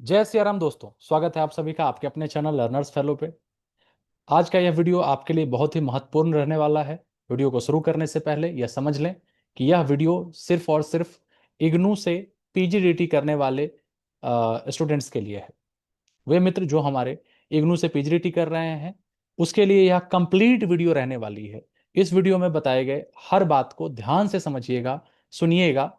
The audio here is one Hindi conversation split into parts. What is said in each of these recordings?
जय सिया राम दोस्तों, स्वागत है आप सभी का आपके अपने चैनल लर्नर्स फेलो पे। आज का यह वीडियो आपके लिए बहुत ही महत्वपूर्ण रहने वाला है। वीडियो को शुरू करने से पहले यह समझ लें कि यह वीडियो सिर्फ और सिर्फ इग्नू से पीजीडीटी करने वाले स्टूडेंट्स के लिए है। वे मित्र जो हमारे इग्नू से पीजीडीटी कर रहे हैं उसके लिए यह कंप्लीट वीडियो रहने वाली है। इस वीडियो में बताए गए हर बात को ध्यान से समझिएगा, सुनिएगा,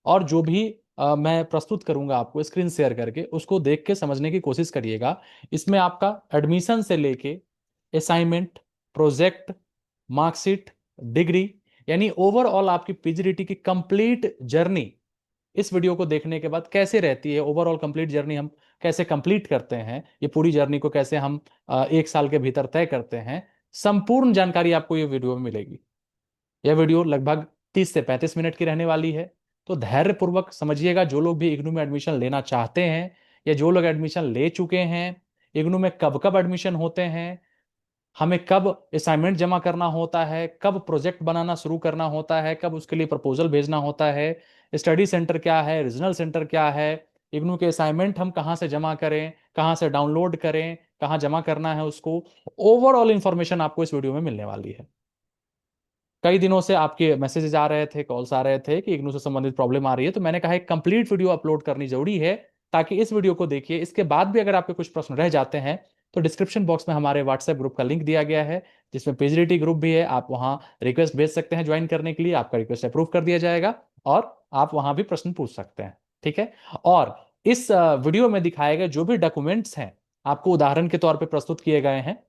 और जो भी मैं प्रस्तुत करूंगा आपको स्क्रीन शेयर करके उसको देख के समझने की कोशिश करिएगा। इसमें आपका एडमिशन से लेके असाइनमेंट, प्रोजेक्ट, मार्कशीट, डिग्री, यानी ओवरऑल आपकी पीजीडीटी की कंप्लीट जर्नी इस वीडियो को देखने के बाद कैसे रहती है। ओवरऑल कंप्लीट जर्नी हम कैसे कंप्लीट करते हैं, ये पूरी जर्नी को कैसे हम एक साल के भीतर तय करते हैं, संपूर्ण जानकारी आपको ये वीडियो में मिलेगी। यह वीडियो लगभग 30 से 35 मिनट की रहने वाली है। तो धैर्यपूर्वक समझिएगा। जो लोग भी इग्नू में एडमिशन लेना चाहते हैं या जो लोग एडमिशन ले चुके हैं, इग्नू में कब कब एडमिशन होते हैं, हमें कब असाइनमेंट जमा करना होता है, कब प्रोजेक्ट बनाना शुरू करना होता है, कब उसके लिए प्रपोजल भेजना होता है, स्टडी सेंटर क्या है, रीजनल सेंटर क्या है, इग्नू के असाइनमेंट हम कहाँ से जमा करें, कहाँ से डाउनलोड करें, कहाँ जमा करना है उसको, ओवरऑल इंफॉर्मेशन आपको इस वीडियो में मिलने वाली है। कई दिनों से आपके मैसेजेस आ रहे थे, कॉल्स आ रहे थे कि इग्नू से संबंधित प्रॉब्लम आ रही है, तो मैंने कहा एक कंप्लीट वीडियो अपलोड करनी जरूरी है, ताकि इस वीडियो को देखिए। इसके बाद भी अगर आपके कुछ प्रश्न रह जाते हैं तो डिस्क्रिप्शन बॉक्स में हमारे व्हाट्सएप ग्रुप का लिंक दिया गया है, जिसमें पीजीडीटी ग्रुप भी है। आप वहां रिक्वेस्ट भेज सकते हैं ज्वाइन करने के लिए, आपका रिक्वेस्ट अप्रूव कर दिया जाएगा और आप वहां भी प्रश्न पूछ सकते हैं। ठीक है। और इस वीडियो में दिखाए गए जो भी डॉक्यूमेंट्स हैं आपको उदाहरण के तौर पर प्रस्तुत किए गए हैं,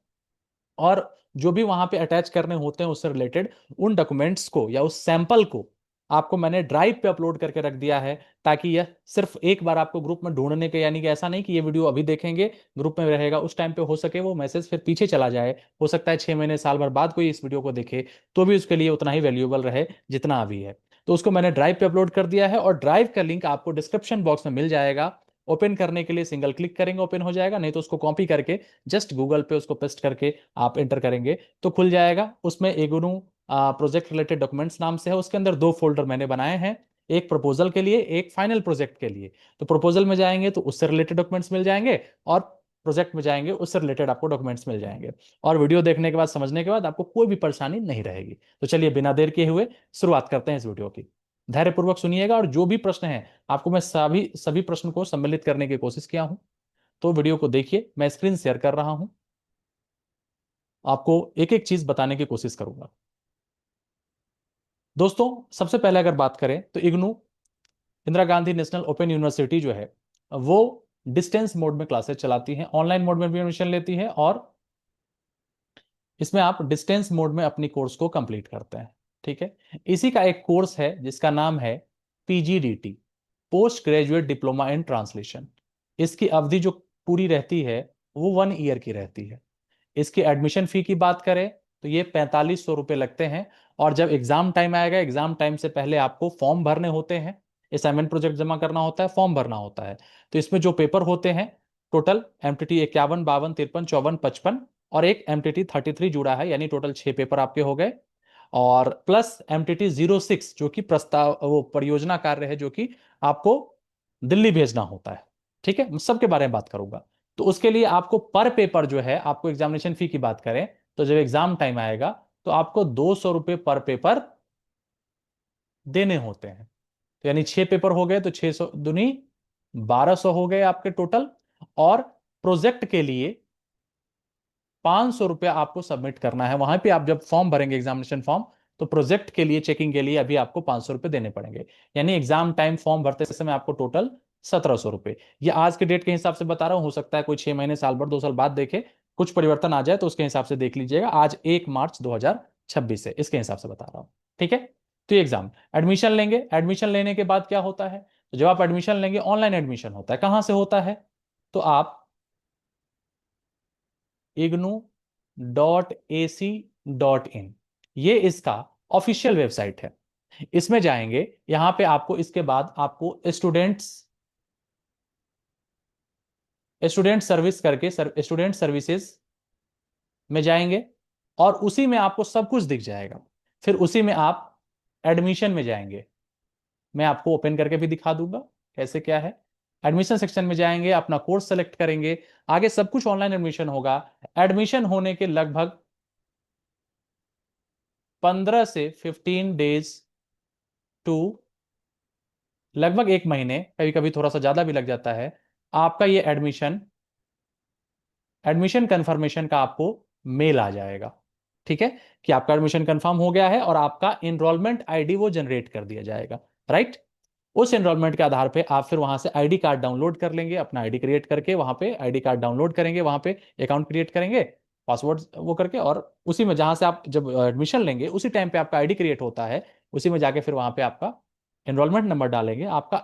और जो भी वहां पे अटैच करने होते हैं उससे रिलेटेड उन डॉक्यूमेंट्स को या उस सैंपल को आपको मैंने ड्राइव पे अपलोड करके रख दिया है, ताकि यह सिर्फ एक बार आपको ग्रुप में ढूंढने के, यानी कि ऐसा नहीं कि ये वीडियो अभी देखेंगे ग्रुप में रहेगा, उस टाइम पे हो सके वो मैसेज फिर पीछे चला जाए, हो सकता है 6 महीने साल भर बाद कोई इस वीडियो को देखे तो भी उसके लिए उतना ही वैल्यूएबल रहे जितना अभी है। तो उसको मैंने ड्राइव पे अपलोड कर दिया है और ड्राइव का लिंक आपको डिस्क्रिप्शन बॉक्स में मिल जाएगा। ओपन करने के लिए सिंगल क्लिक करेंगे ओपन हो जाएगा, नहीं तो उसको कॉपी करके जस्ट गूगल पे उसको पेस्ट करके आप एंटर करेंगे तो खुल जाएगा। उसमें इग्नू प्रोजेक्ट रिलेटेड डॉक्यूमेंट्स नाम से है, उसके अंदर दो फोल्डर मैंने बनाए हैं, एक प्रपोजल के लिए, एक फाइनल प्रोजेक्ट के लिए। तो प्रपोजल में जाएंगे तो उससे रिलेटेड डॉक्यूमेंट्स मिल जाएंगे, और प्रोजेक्ट में जाएंगे उससे रिलेटेड आपको डॉक्यूमेंट्स मिल जाएंगे। और वीडियो देखने के बाद, समझने के बाद आपको कोई भी परेशानी नहीं रहेगी। तो चलिए बिना देर किए हुए शुरुआत करते हैं इस वीडियो की। धैर्यपूर्वक सुनिएगा, और जो भी प्रश्न है आपको मैं सभी सभी प्रश्न को सम्मिलित करने की कोशिश किया हूं। तो वीडियो को देखिए, मैं स्क्रीन शेयर कर रहा हूं, आपको एक एक चीज बताने की कोशिश करूंगा। दोस्तों, सबसे पहले अगर बात करें तो IGNOU Indira Gandhi national open university जो है वो डिस्टेंस मोड में क्लासेस चलाती है, ऑनलाइन मोड में भी एडमिशन लेती है, और इसमें आप डिस्टेंस मोड में अपनी कोर्स को कंप्लीट करते हैं। ठीक है। इसी का एक कोर्स है जिसका नाम है PGDT, post graduate diploma in translation. इसकी अवधि जो पूरी रहती है वो 1 ईयर की रहती है। इसकी एडमिशन फी की बात करें तो ये 4500 रुपये लगते हैं। और जब एग्जाम टाइम आएगा, एग्जाम टाइम से पहले आपको फॉर्म भरने होते हैं, असाइनमेंट प्रोजेक्ट जमा करना होता है, फॉर्म भरना होता है। तो इसमें जो पेपर होते हैं टोटल, एमटीटी 51, 52, 53, 54, 55, और एक एमटीटी 33 जुड़ा है, यानी टोटल 6 पेपर आपके हो गए। और प्लस एमटीटी 06 जो कि प्रस्ताव वो परियोजना कार्य है, जो कि आपको दिल्ली भेजना होता है। ठीक है, मैं सबके बारे में बात करूंगा। तो उसके लिए आपको पर पेपर जो है, आपको एग्जामिनेशन फी की बात करें तो जब एग्जाम टाइम आएगा तो आपको 200 रुपये पर पेपर देने होते हैं। तो यानी 6 पेपर हो गए तो 600 दुनी 1200 हो गए आपके टोटल। और प्रोजेक्ट के लिए 500 रुपया आपको सबमिट करना है। वहां पे आप जब फॉर्म भरेंगे एग्जामिनेशन फॉर्म, तो प्रोजेक्ट के लिए चेकिंग के लिए अभी आपको 500 रुपये देने पड़ेंगे। यानी एग्जाम टाइम फॉर्म भरते समय आपको टोटल 1700 रुपये। ये आज के डेट के हिसाब से बता रहा हूं, हो सकता है कोई 6 महीने साल भर 2 साल बाद देखे, कुछ परिवर्तन आ जाए तो उसके हिसाब से देख लीजिएगा। आज 1 मार्च 2026 है, इसके हिसाब से बता रहा हूं। ठीक है। तो ये एग्जाम एडमिशन लेंगे, एडमिशन लेने के बाद क्या होता है, तो जब आप एडमिशन लेंगे ऑनलाइन एडमिशन होता है। कहां से होता है, तो आप ignu.ac.in, ये इसका ऑफिशियल वेबसाइट है। इसमें जाएंगे, यहां पे आपको इसके बाद आपको स्टूडेंट्स स्टूडेंट सर्विस करके स्टूडेंट सर्विसेज में जाएंगे, और उसी में आपको सब कुछ दिख जाएगा। फिर उसी में आप एडमिशन में जाएंगे, मैं आपको ओपन करके भी दिखा दूंगा कैसे क्या है। एडमिशन सेक्शन में जाएंगे, अपना कोर्स सेलेक्ट करेंगे, आगे सब कुछ ऑनलाइन एडमिशन होगा। एडमिशन होने के लगभग 15 से 15 डेज टू लगभग 1 महीने, कभी कभी थोड़ा सा ज्यादा भी लग जाता है, आपका ये एडमिशन कंफर्मेशन का आपको मेल आ जाएगा। ठीक है, कि आपका एडमिशन कंफर्म हो गया है और आपका एनरोलमेंट आईडी वो जनरेट कर दिया जाएगा। राइट, उस एनरोलमेंट के आधार पे आप फिर वहां से आईडी कार्ड डाउनलोड कर लेंगे, अपना आईडी क्रिएट करके वहां पे आईडी कार्ड डाउनलोड करेंगे, वहां पे अकाउंट क्रिएट करेंगे, पासवर्ड वो करके, और उसी में जहां से आप जब एडमिशन लेंगे उसी टाइम पे आपका आईडी क्रिएट होता है, उसी में जाके फिर वहां पे आपका एनरोलमेंट नंबर डालेंगे, आपका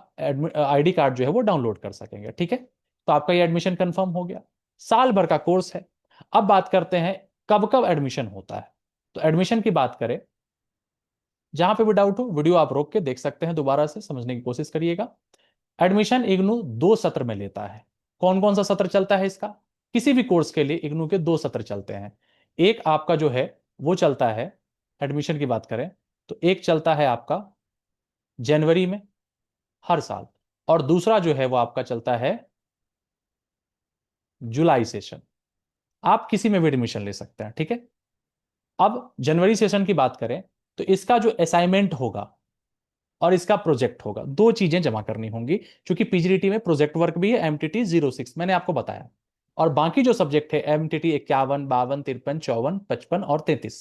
आईडी कार्ड जो है वो डाउनलोड कर सकेंगे। ठीक है, तो आपका ये एडमिशन कंफर्म हो गया। साल भर का कोर्स है। अब बात करते हैं कब कब एडमिशन होता है। तो एडमिशन की बात करें, जहां पे भी डाउट हो वीडियो आप रोक के देख सकते हैं, दोबारा से समझने की कोशिश करिएगा। एडमिशन इग्नू 2 सत्र में लेता है। कौन कौन सा सत्र चलता है इसका? किसी भी कोर्स के लिए इग्नू के 2 सत्र चलते हैं। एक आपका जो है वो चलता है, एडमिशन की बात करें तो एक चलता है आपका जनवरी में हर साल, और दूसरा जो है वो आपका चलता है जुलाई सेशन। आप किसी में भी एडमिशन ले सकते हैं। ठीक है, अब जनवरी सेशन की बात करें तो इसका जो असाइनमेंट होगा और इसका प्रोजेक्ट होगा, दो चीजें जमा करनी होंगी, क्योंकि पीजीडीटी में प्रोजेक्ट वर्क भी है, एमटीटी 06 मैंने आपको बताया, और बाकी जो सब्जेक्ट है एमटीटी 51, 52, 53, 54, 55 और 33,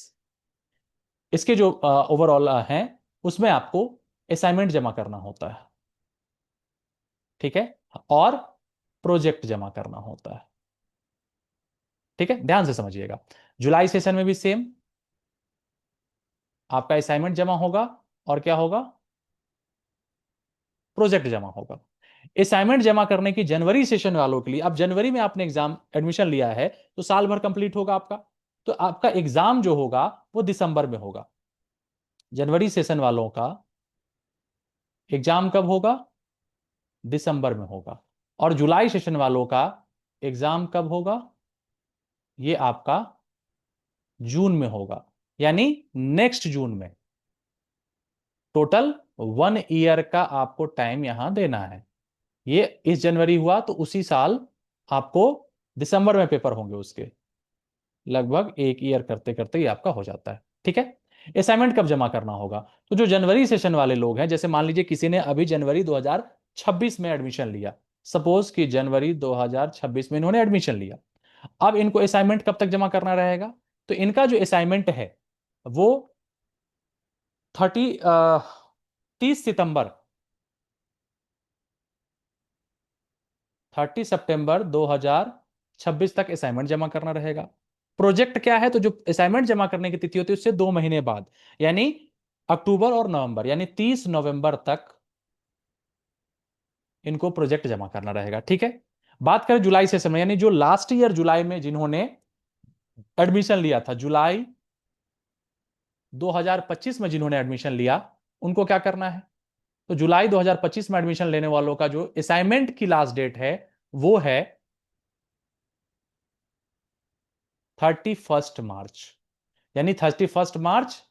इसके जो ओवरऑल हैं उसमें आपको असाइनमेंट जमा करना होता है। ठीक है, और प्रोजेक्ट जमा करना होता है। ठीक है, ध्यान से समझिएगा। जुलाई सेशन में भी सेम, आपका असाइनमेंट जमा होगा और क्या होगा, प्रोजेक्ट जमा होगा। असाइनमेंट जमा करने की जनवरी सेशन वालों के लिए, अब जनवरी में आपने एग्जाम एडमिशन लिया है तो साल भर कंप्लीट होगा आपका, तो आपका एग्जाम जो होगा वो दिसंबर में होगा। जनवरी सेशन वालों का एग्जाम कब होगा? दिसंबर में होगा। और जुलाई सेशन वालों का एग्जाम कब होगा? ये आपका जून में होगा, यानी नेक्स्ट जून में। टोटल 1 ईयर का आपको टाइम यहां देना है। ये इस जनवरी हुआ तो उसी साल आपको दिसंबर में पेपर होंगे उसके, लगभग 1 ईयर करते करते ही आपका हो जाता है। ठीक है, असाइनमेंट कब जमा करना होगा? तो जो जनवरी सेशन वाले लोग हैं, जैसे मान लीजिए किसी ने अभी जनवरी 2026 में एडमिशन लिया, सपोज कि जनवरी 2026 में इन्होंने एडमिशन लिया, अब इनको असाइनमेंट कब तक जमा करना रहेगा? तो इनका जो असाइनमेंट है वो 30 सितंबर 30 सितंबर 2026 तक असाइनमेंट जमा करना रहेगा। प्रोजेक्ट क्या है? तो जो असाइनमेंट जमा करने की तिथि होती है उससे 2 महीने बाद, यानी अक्टूबर और नवंबर, यानी 30 नवंबर तक इनको प्रोजेक्ट जमा करना रहेगा। ठीक है, बात करें जुलाई से समय, यानी जो लास्ट ईयर जुलाई में जिन्होंने एडमिशन लिया था, जुलाई 2025 में जिन्होंने एडमिशन लिया, उनको क्या करना है? तो जुलाई 2025 में एडमिशन लेने वालों का जो असाइनमेंट की लास्ट डेट है वो है 31 मार्च, यानी 31 मार्च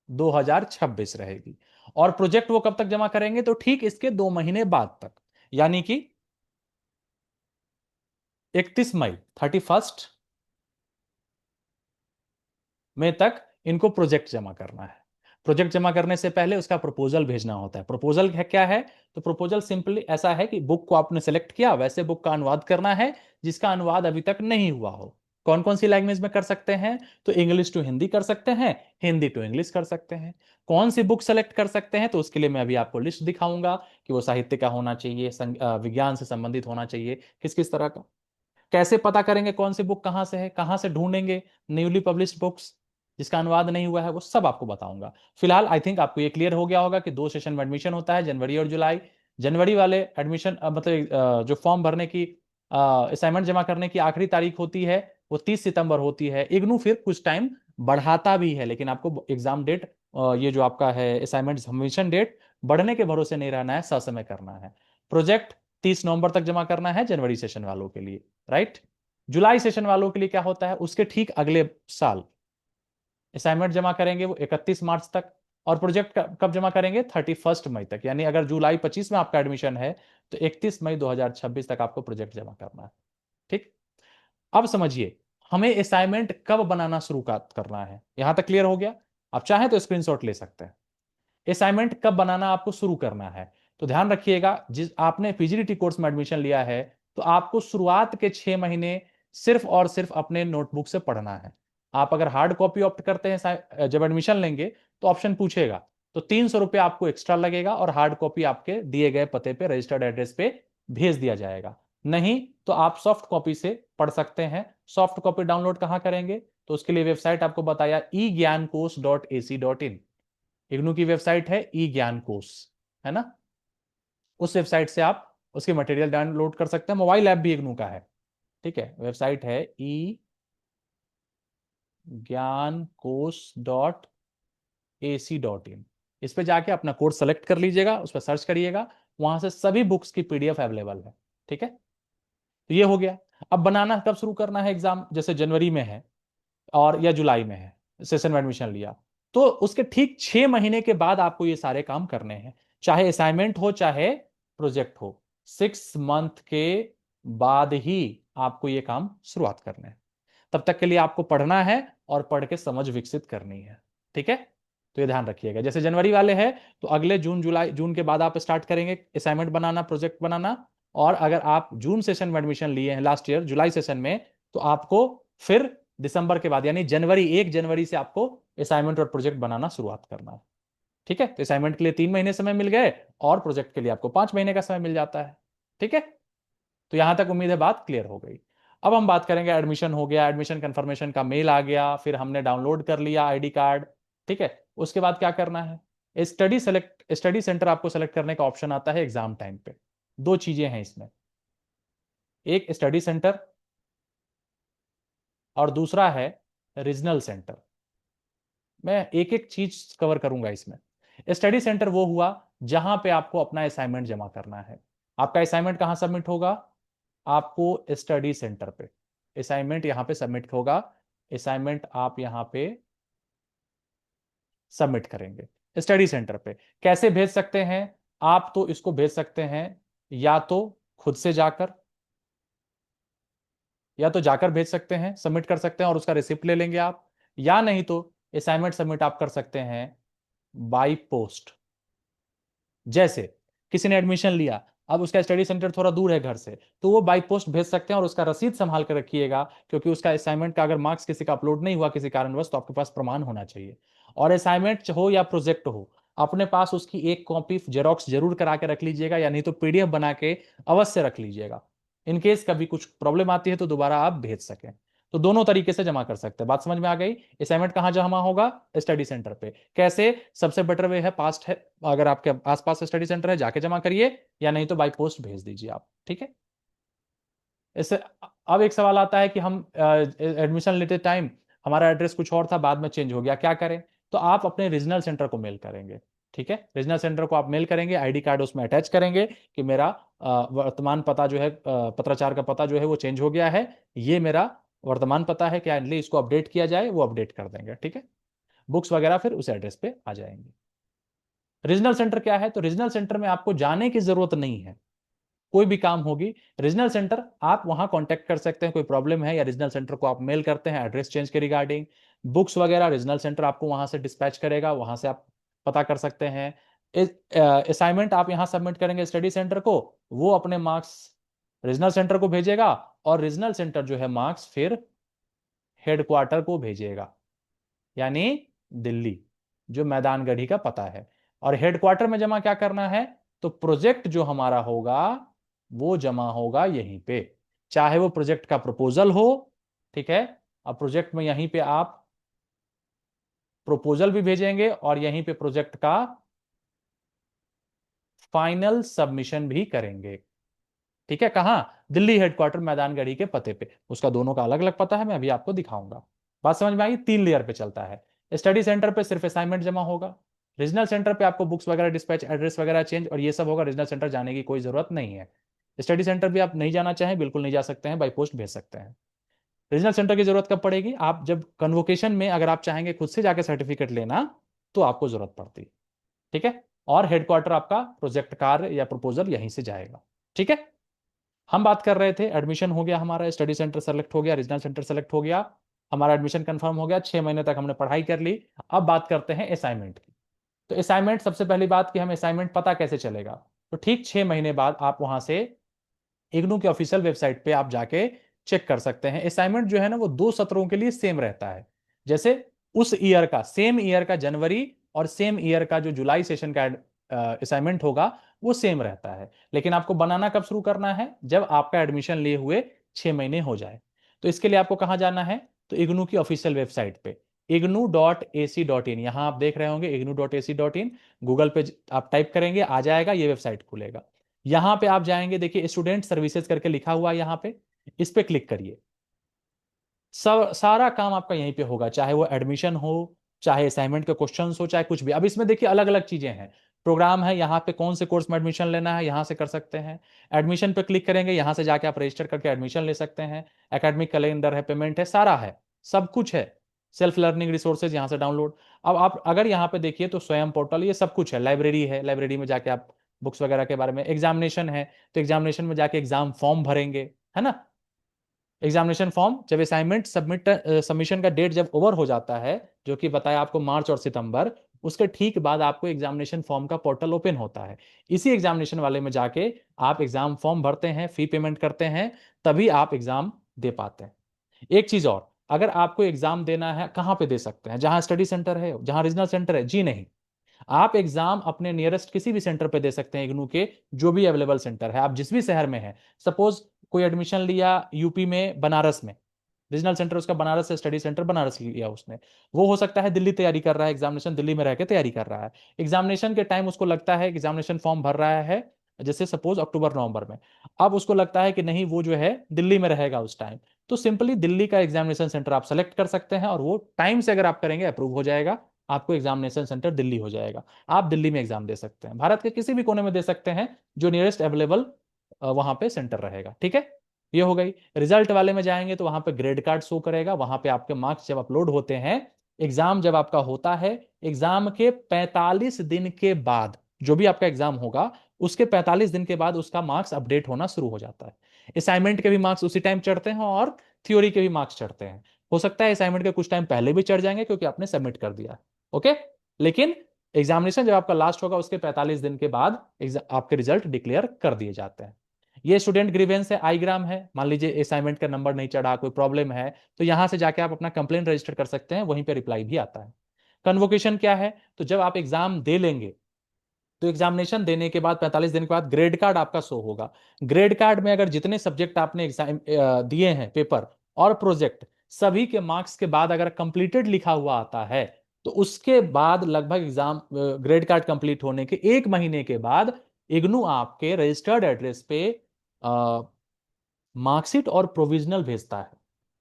2026 रहेगी। और प्रोजेक्ट वो कब तक जमा करेंगे? तो ठीक इसके 2 महीने बाद तक, यानी कि 31 मई, 31 मई तक इनको प्रोजेक्ट जमा करना है। प्रोजेक्ट जमा करने से पहले उसका प्रपोजल भेजना होता है। प्रपोजल है क्या है? तो प्रपोजल सिंपली ऐसा है कि बुक को आपने सेलेक्ट किया, वैसे बुक का अनुवाद करना है जिसका अनुवाद अभी तक नहीं हुआ हो। कौन कौन सी लैंग्वेज में कर सकते हैं? तो इंग्लिश टू हिंदी कर सकते हैं, हिंदी टू इंग्लिश कर सकते हैं। कौन सी बुक सेलेक्ट कर सकते हैं? तो उसके लिए मैं अभी आपको लिस्ट दिखाऊंगा कि वो साहित्य का होना चाहिए, विज्ञान से संबंधित होना चाहिए, किस किस तरह का। कैसे पता करेंगे कौन सी बुक कहां से है, कहां से ढूंढेंगे न्यूली पब्लिश्ड बुक्स जिसका अनुवाद नहीं हुआ है, वो सब आपको बताऊंगा। फिलहाल आई थिंक आपको ये क्लियर हो गया होगा कि 2 सेशन में एडमिशन होता है, जनवरी और जुलाई। जनवरी वाले एडमिशन मतलब जो फॉर्म भरने की, असाइनमेंट जमा करने की आखिरी तारीख होती है वो 30 सितंबर होती है। इग्नू फिर कुछ टाइम बढ़ाता भी है, लेकिन आपको एग्जाम डेट, ये जो आपका है असाइनमेंट सबमिशन डेट, बढ़ने के भरोसे नहीं रहना है, ससमय करना है। प्रोजेक्ट 30 नवंबर तक जमा करना है जनवरी सेशन वालों के लिए। राइट, जुलाई सेशन वालों के लिए क्या होता है? उसके ठीक अगले साल असाइनमेंट जमा करेंगे वो 31 मार्च तक, और प्रोजेक्ट कब जमा करेंगे? 31 मई तक। यानी अगर जुलाई 25 में आपका एडमिशन है तो 31 मई 2026 तक आपको प्रोजेक्ट जमा करना है। ठीक, अब समझिए हमें असाइनमेंट कब बनाना शुरू करना है। यहां तक क्लियर हो गया? आप चाहें तो स्क्रीनशॉट ले सकते हैं। असाइनमेंट कब बनाना आपको शुरू करना है, तो ध्यान रखिएगा, जिस आपने पीजीडीटी कोर्स में एडमिशन लिया है तो आपको शुरुआत के 6 महीने सिर्फ और सिर्फ अपने नोटबुक से पढ़ना है। आप अगर हार्ड कॉपी ऑप्ट करते हैं जब एडमिशन लेंगे तो ऑप्शन पूछेगा, तो 300 रुपये आपको एक्स्ट्रा लगेगा और हार्ड कॉपी आपके दिए गए पते पे, रजिस्टर्ड एड्रेस पे भेज दिया जाएगा। नहीं तो आप सॉफ्ट कॉपी से पढ़ सकते हैं। सॉफ्ट कॉपी डाउनलोड कहां करेंगे, तो उसके लिए वेबसाइट आपको बताया eGyanKosh.ac.in। इग्नू की वेबसाइट है ई ज्ञान कोर्स, है ना। उस वेबसाइट से आप उसके मटेरियल डाउनलोड कर सकते हैं। मोबाइल ऐप भी इग्नू का है, ठीक है। वेबसाइट है ई ज्ञान कोर्स .ac.in। इस पे जाके अपना कोर्स सेलेक्ट कर लीजिएगा, उस पर सर्च करिएगा, वहां से सभी बुक्स की पीडीएफ अवेलेबल है। ठीक है, तो ये हो गया। अब बनाना कब शुरू करना है एग्जाम, जैसे जनवरी में है और या जुलाई में है, सेशन में एडमिशन लिया, तो उसके ठीक 6 महीने के बाद आपको ये सारे काम करने हैं। चाहे असाइनमेंट हो चाहे प्रोजेक्ट हो, 6 मंथ के बाद ही आपको ये काम शुरुआत करने हैं। तब तक के लिए आपको पढ़ना है और पढ़ के समझ विकसित करनी है। ठीक है, तो ये ध्यान रखिएगा। जैसे जनवरी वाले हैं तो अगले जून जुलाई, जून के बाद आप स्टार्ट करेंगे असाइनमेंट बनाना, प्रोजेक्ट बनाना। और अगर आप जून सेशन में एडमिशन लिए हैं लास्ट ईयर जुलाई सेशन में, तो आपको फिर दिसंबर के बाद यानी जनवरी 1 जनवरी से आपको असाइनमेंट और प्रोजेक्ट बनाना शुरुआत करना है। ठीक है, तो असाइनमेंट के लिए 3 महीने समय मिल गए और प्रोजेक्ट के लिए आपको 5 महीने का समय मिल जाता है। ठीक है, तो यहां तक उम्मीद है बात क्लियर हो गई। अब हम बात करेंगे, एडमिशन हो गया, एडमिशन कंफर्मेशन का मेल आ गया, फिर हमने डाउनलोड कर लिया आईडी कार्ड। ठीक है, उसके बाद क्या करना है, स्टडी सेंटर आपको सेलेक्ट करने का ऑप्शन आता है एग्जाम टाइम पे। दो चीजें हैं इसमें, एक स्टडी सेंटर और दूसरा है रीजनल सेंटर। मैं एक एक चीज कवर करूंगा इसमें। स्टडी सेंटर वो हुआ जहां पे आपको अपना असाइनमेंट जमा करना है। आपका असाइनमेंट कहां सबमिट होगा, आपको स्टडी सेंटर पे असाइनमेंट यहां पे सबमिट होगा। असाइनमेंट आप यहां पे सबमिट करेंगे स्टडी सेंटर पे। कैसे भेज सकते हैं, आप तो इसको भेज सकते हैं या तो खुद से जाकर, या तो जाकर भेज सकते हैं, सबमिट कर सकते हैं और उसका रिसिप्ट ले लेंगे आप, या नहीं तो असाइनमेंट सबमिट आप कर सकते हैं बाई पोस्ट। जैसे किसी ने एडमिशन लिया, अब उसका स्टडी सेंटर थोड़ा दूर है घर से, तो वो बाई पोस्ट भेज सकते हैं और उसका रसीद संभाल कर रखिएगा, क्योंकि उसका असाइनमेंट का अगर मार्क्स किसी का अपलोड नहीं हुआ किसी कारणवश, तो आपके पास प्रमाण होना चाहिए। और असाइनमेंट हो या प्रोजेक्ट हो, अपने पास उसकी एक कॉपी जेरोक्स जरूर करा के रख लीजिएगा, या नहीं तो पीडीएफ बना के अवश्य रख लीजिएगा, इनकेस कभी कुछ प्रॉब्लम आती है तो दोबारा आप भेज सकें। तो दोनों तरीके से जमा कर सकते हैं। बात समझ में आ गई? असाइनमेंट कहां जमा होगा, स्टडी सेंटर पे। कैसे, सबसे बेटर वे है पास्ट है, अगर आपके आसपास स्टडी सेंटर है जाके जमा करिए, या नहीं तो बाई पोस्ट भेज दीजिए आप। ठीक है, इससे अब एक सवाल आता है कि हम एडमिशन लेते टाइम हमारा एड्रेस कुछ और था, बाद में चेंज हो गया, क्या करें। तो आप अपने रीजनल सेंटर को मेल करेंगे। ठीक है, रीजनल सेंटर को आप मेल करेंगे, आईडी कार्ड उसमें अटैच करेंगे कि मेरा वर्तमान पता जो है, पत्राचार का पता जो है वो चेंज हो गया है, ये मेरा वर्तमान पता है, क्या इसको अपडेट किया जाए, वो अपडेट कर देंगे। ठीक है, बुक्स वगैरह फिर उस एड्रेस पे आ जाएंगे। रीजनल सेंटर क्या है, तो रीजनल सेंटर में आपको जाने की जरूरत नहीं है। कोई भी काम होगी रीजनल सेंटर आप वहां कांटेक्ट कर सकते हैं, कोई प्रॉब्लम है या रीजनल सेंटर को आप मेल करते हैं एड्रेस चेंज के रिगार्डिंग, बुक्स वगैरह रीजनल सेंटर आपको वहां से डिस्पैच करेगा, वहां से आप पता कर सकते हैं। असाइनमेंट आप यहां सबमिट करेंगे स्टडी सेंटर को, वो अपने मार्क्स रीजनल सेंटर को भेजेगा, और रीजनल सेंटर जो है मार्क्स फिर हेडक्वार्टर को भेजेगा, यानी दिल्ली, जो मैदानगढ़ी का पता है। और हेडक्वार्टर में जमा क्या करना है, तो प्रोजेक्ट जो हमारा होगा वो जमा होगा यहीं पे, चाहे वो प्रोजेक्ट का प्रपोजल हो। ठीक है, अब प्रोजेक्ट में यहीं पे आप प्रपोजल भी भेजेंगे और यहीं पे प्रोजेक्ट का फाइनल सबमिशन भी करेंगे। ठीक है, कहां, दिल्ली हेडक्वार्टर मैदानगढ़ी के पते पे। उसका दोनों का अलग अलग पता है, मैं अभी आपको दिखाऊंगा। बात समझ में आई? 3 लेयर पे चलता है। स्टडी सेंटर पे सिर्फ असाइनमेंट जमा होगा, रीजनल सेंटर पे आपको बुक्स वगैरह डिस्पैच, एड्रेस वगैरह चेंज और ये सब होगा। रीजनल सेंटर जाने की कोई जरूरत नहीं है। स्टडी सेंटर भी आप नहीं जाना चाहें बिल्कुल नहीं जा सकते हैं, बाई पोस्ट भेज सकते हैं। रीजनल सेंटर की जरूरत कब पड़ेगी, आप जब कन्वोकेशन में अगर आप चाहेंगे खुद से जाकर सर्टिफिकेट लेना, तो आपको जरूरत पड़ती। ठीक है, और हेडक्वार्टर आपका प्रोजेक्ट कार्य या प्रपोजल यहीं से जाएगा। ठीक है, हम बात कर रहे थे एडमिशन हो गया, हमारा स्टडी सेंटर सेलेक्ट हो गया, रीजनल सेंटर सेलेक्ट हो गया, हमारा एडमिशन कंफर्म हो गया, 6 महीने तक हमने पढ़ाई कर ली। अब बात करते हैं असाइनमेंट की। तो असाइनमेंट, सबसे पहली बात कि हमें असाइनमेंट पता कैसे चलेगा। तो ठीक 6 महीने बाद आप वहां से इग्नू के ऑफिशियल वेबसाइट पे आप जाके चेक कर सकते हैं। असाइनमेंट जो है ना वो 2 सत्रों के लिए सेम रहता है। जैसे उस ईयर का, सेम ईयर का जनवरी और सेम ईयर का जो जुलाई सेशन का असाइनमेंट होगा वो सेम रहता है। लेकिन आपको बनाना कब शुरू करना है, जब आपका एडमिशन लिए हुए 6 महीने हो जाए। तो इसके लिए आपको कहाँ जाना है, तो इग्नू की ऑफिशियल वेबसाइट पे ignu.ac.in, यहां आप देख रहे होंगे ignu.ac.in, गूगल पे आप टाइप करेंगे आ जाएगा, ये वेबसाइट खुलेगा। यहां पे आप जाएंगे, देखिए स्टूडेंट सर्विसेज करके लिखा हुआ है यहां पे, इस पे क्लिक करिए। सब सारा काम आपका यहीं पे होगा, चाहे वो एडमिशन हो, चाहे असाइनमेंट के क्वेश्चंस हो, चाहे कुछ भी। अब इसमें देखिए अलग अलग चीजें हैं। प्रोग्राम है, यहाँ पे कौन से कोर्स में एडमिशन लेना है यहां से कर सकते हैं। एडमिशन पे क्लिक करेंगे, यहां से जाके आप रजिस्टर करके एडमिशन ले सकते हैं। एकेडमिक कैलेंडर है, पेमेंट है, सारा है, सब कुछ है। सेल्फ लर्निंग रिसोर्सेज यहाँ से डाउनलोड। अब आप अगर यहाँ पे देखिए तो स्वयं पोर्टल, ये सब कुछ है। लाइब्रेरी है, लाइब्रेरी में जाके आप बुक्स वगैरह के बारे में। एग्जामिनेशन है, तो एग्जामिनेशन में जाके एग्जाम फॉर्म भरेंगे, है ना। एग्जामिनेशन फॉर्म, जब असाइनमेंट सबमिशन का डेट जब ओवर हो जाता है, जो कि बताया आपको मार्च और सितंबर, उसके ठीक बाद आपको एग्जामिनेशन फॉर्म का पोर्टल ओपन होता है। इसी एग्जामिनेशन वाले में जाके आप एग्जाम फॉर्म भरते हैं, फी पेमेंट करते हैं, तभी आप एग्जाम दे पाते हैं। एक चीज और, अगर आपको एग्जाम देना है, कहाँ पे दे सकते हैं, जहां स्टडी सेंटर है, जहां रीजनल सेंटर है, जी नहीं। आप एग्जाम अपने नियरेस्ट किसी भी सेंटर पे दे सकते हैं, इग्नू के जो भी अवेलेबल सेंटर है, आप जिस भी शहर में है। सपोज कोई एडमिशन लिया यूपी में, बनारस में, रीजनल सेंटर उसका बनारस है, स्टडी सेंटर बनारस लिया उसने। वो हो सकता है दिल्ली तैयारी कर रहा है, एग्जामिनेशन दिल्ली में रह के तैयारी कर रहा है। एग्जामिनेशन के टाइम उसको लगता है कि एग्जामिनेशन फॉर्म भर रहा है, जैसे सपोज अक्टूबर नवंबर में, अब उसको लगता है कि नहीं वो जो है दिल्ली में रहेगा उस टाइम, तो सिंपली दिल्ली का एग्जामिनेशन सेंटर आप सेलेक्ट कर सकते हैं, और वो टाइम से अगर आप करेंगे अप्रूव हो जाएगा, आपको एग्जामिनेशन सेंटर दिल्ली हो जाएगा। आप दिल्ली में एग्जाम दे सकते हैं, भारत के किसी भी कोने में दे सकते हैं, जो नियरेस्ट अवेलेबल वहां पे सेंटर रहेगा। ठीक है, ये हो गई। रिजल्ट वाले में जाएंगे तो वहां पे ग्रेड कार्ड शो करेगा, वहां पे आपके मार्क्स जब अपलोड होते हैं, एग्जाम जब आपका होता है, एग्जाम के 45 दिन के बाद, जो भी आपका एग्जाम होगा उसके 45 दिन के बाद उसका मार्क्स अपडेट होना शुरू हो जाता है। असाइनमेंट के भी मार्क्स उसी टाइम चढ़ते हैं, और थ्योरी के भी मार्क्स चढ़ते हैं। हो सकता है असाइनमेंट के कुछ टाइम पहले भी चढ़ जाएंगे क्योंकि आपने सबमिट कर दिया। ओके, लेकिन एग्जामिनेशन जब आपका लास्ट होगा उसके 45 दिन के बाद आपके रिजल्ट डिक्लेयर कर दिए जाते हैं। ये स्टूडेंट ग्रीवेंस है, आईग्राम है। मान लीजिए असाइनमेंट का नंबर नहीं चढ़ा, कोई प्रॉब्लम है, तो यहां से जाके आप अपना कंप्लेंट रजिस्टर कर सकते हैं, वहीं पे रिप्लाई भी आता है। कन्वोकेशन क्या है, तो जब आप एग्जाम दे लेंगे, तो एग्जामिनेशन देने के बाद 45 दिन के बाद ग्रेड कार्ड आपका शो होगा। ग्रेड कार्ड में अगर जितने सब्जेक्ट आपने एग्जाम दिए हैं, पेपर और प्रोजेक्ट, सभी के मार्क्स के बाद अगर कंप्लीटेड लिखा हुआ आता है, तो उसके बाद लगभग एग्जाम ग्रेड कार्ड कंप्लीट होने के 1 महीने के बाद इग्नू आपके रजिस्टर्ड एड्रेस पे मार्कशीट और प्रोविजनल भेजता है।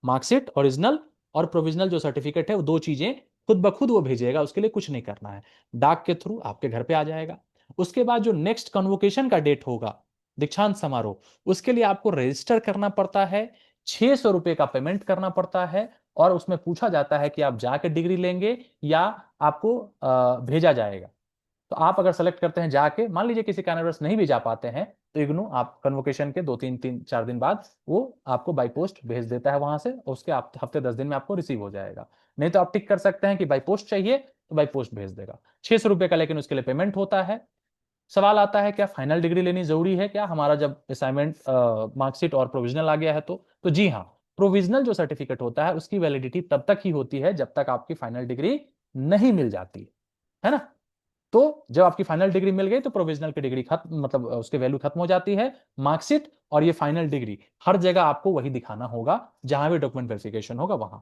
मार्कशीट ओरिजिनल और प्रोविजनल जो सर्टिफिकेट है, वो दो चीजें खुद ब खुद वो भेजेगा, उसके लिए कुछ नहीं करना है, डाक के थ्रू आपके घर पे आ जाएगा। उसके बाद जो नेक्स्ट कन्वोकेशन का डेट होगा, दीक्षांत समारोह, उसके लिए आपको रजिस्टर करना पड़ता है, 600 रुपए का पेमेंट करना पड़ता है, और उसमें पूछा जाता है कि आप जाके डिग्री लेंगे या आपको भेजा जाएगा। तो आप अगर सेलेक्ट करते हैं जाके, मान लीजिए किसी कारणवश नहीं भी जा पाते हैं, तो इग्नू आप कन्वोकेशन के 2 3 3 4 दिन बाद वो आपको बाई पोस्ट भेज देता है वहां से, और उसके आप हफ्ते 10 दिन में आपको रिसीव हो जाएगा। नहीं तो आप टिक कर सकते हैं कि बाई पोस्ट चाहिए, तो बाई पोस्ट भेज देगा। 600 रुपए का लेकिन उसके लिए पेमेंट होता है। सवाल आता है क्या फाइनल डिग्री लेनी जरूरी है क्या, हमारा जब असाइनमेंट मार्कशीट और प्रोविजनल आ गया है तो जी हाँ, प्रोविजनल जो सर्टिफिकेट होता है उसकी वैलिडिटी तब तक ही होती है जब तक आपकी फाइनल डिग्री नहीं मिल जाती है ना। तो जब आपकी फाइनल डिग्री मिल गई तो प्रोविजनल की डिग्री खत्म, मतलब उसकी वैल्यू खत्म हो जाती है। मार्कशीट और ये फाइनल डिग्री हर जगह आपको वही दिखाना होगा जहां भी डॉक्यूमेंट वेरिफिकेशन होगा वहां।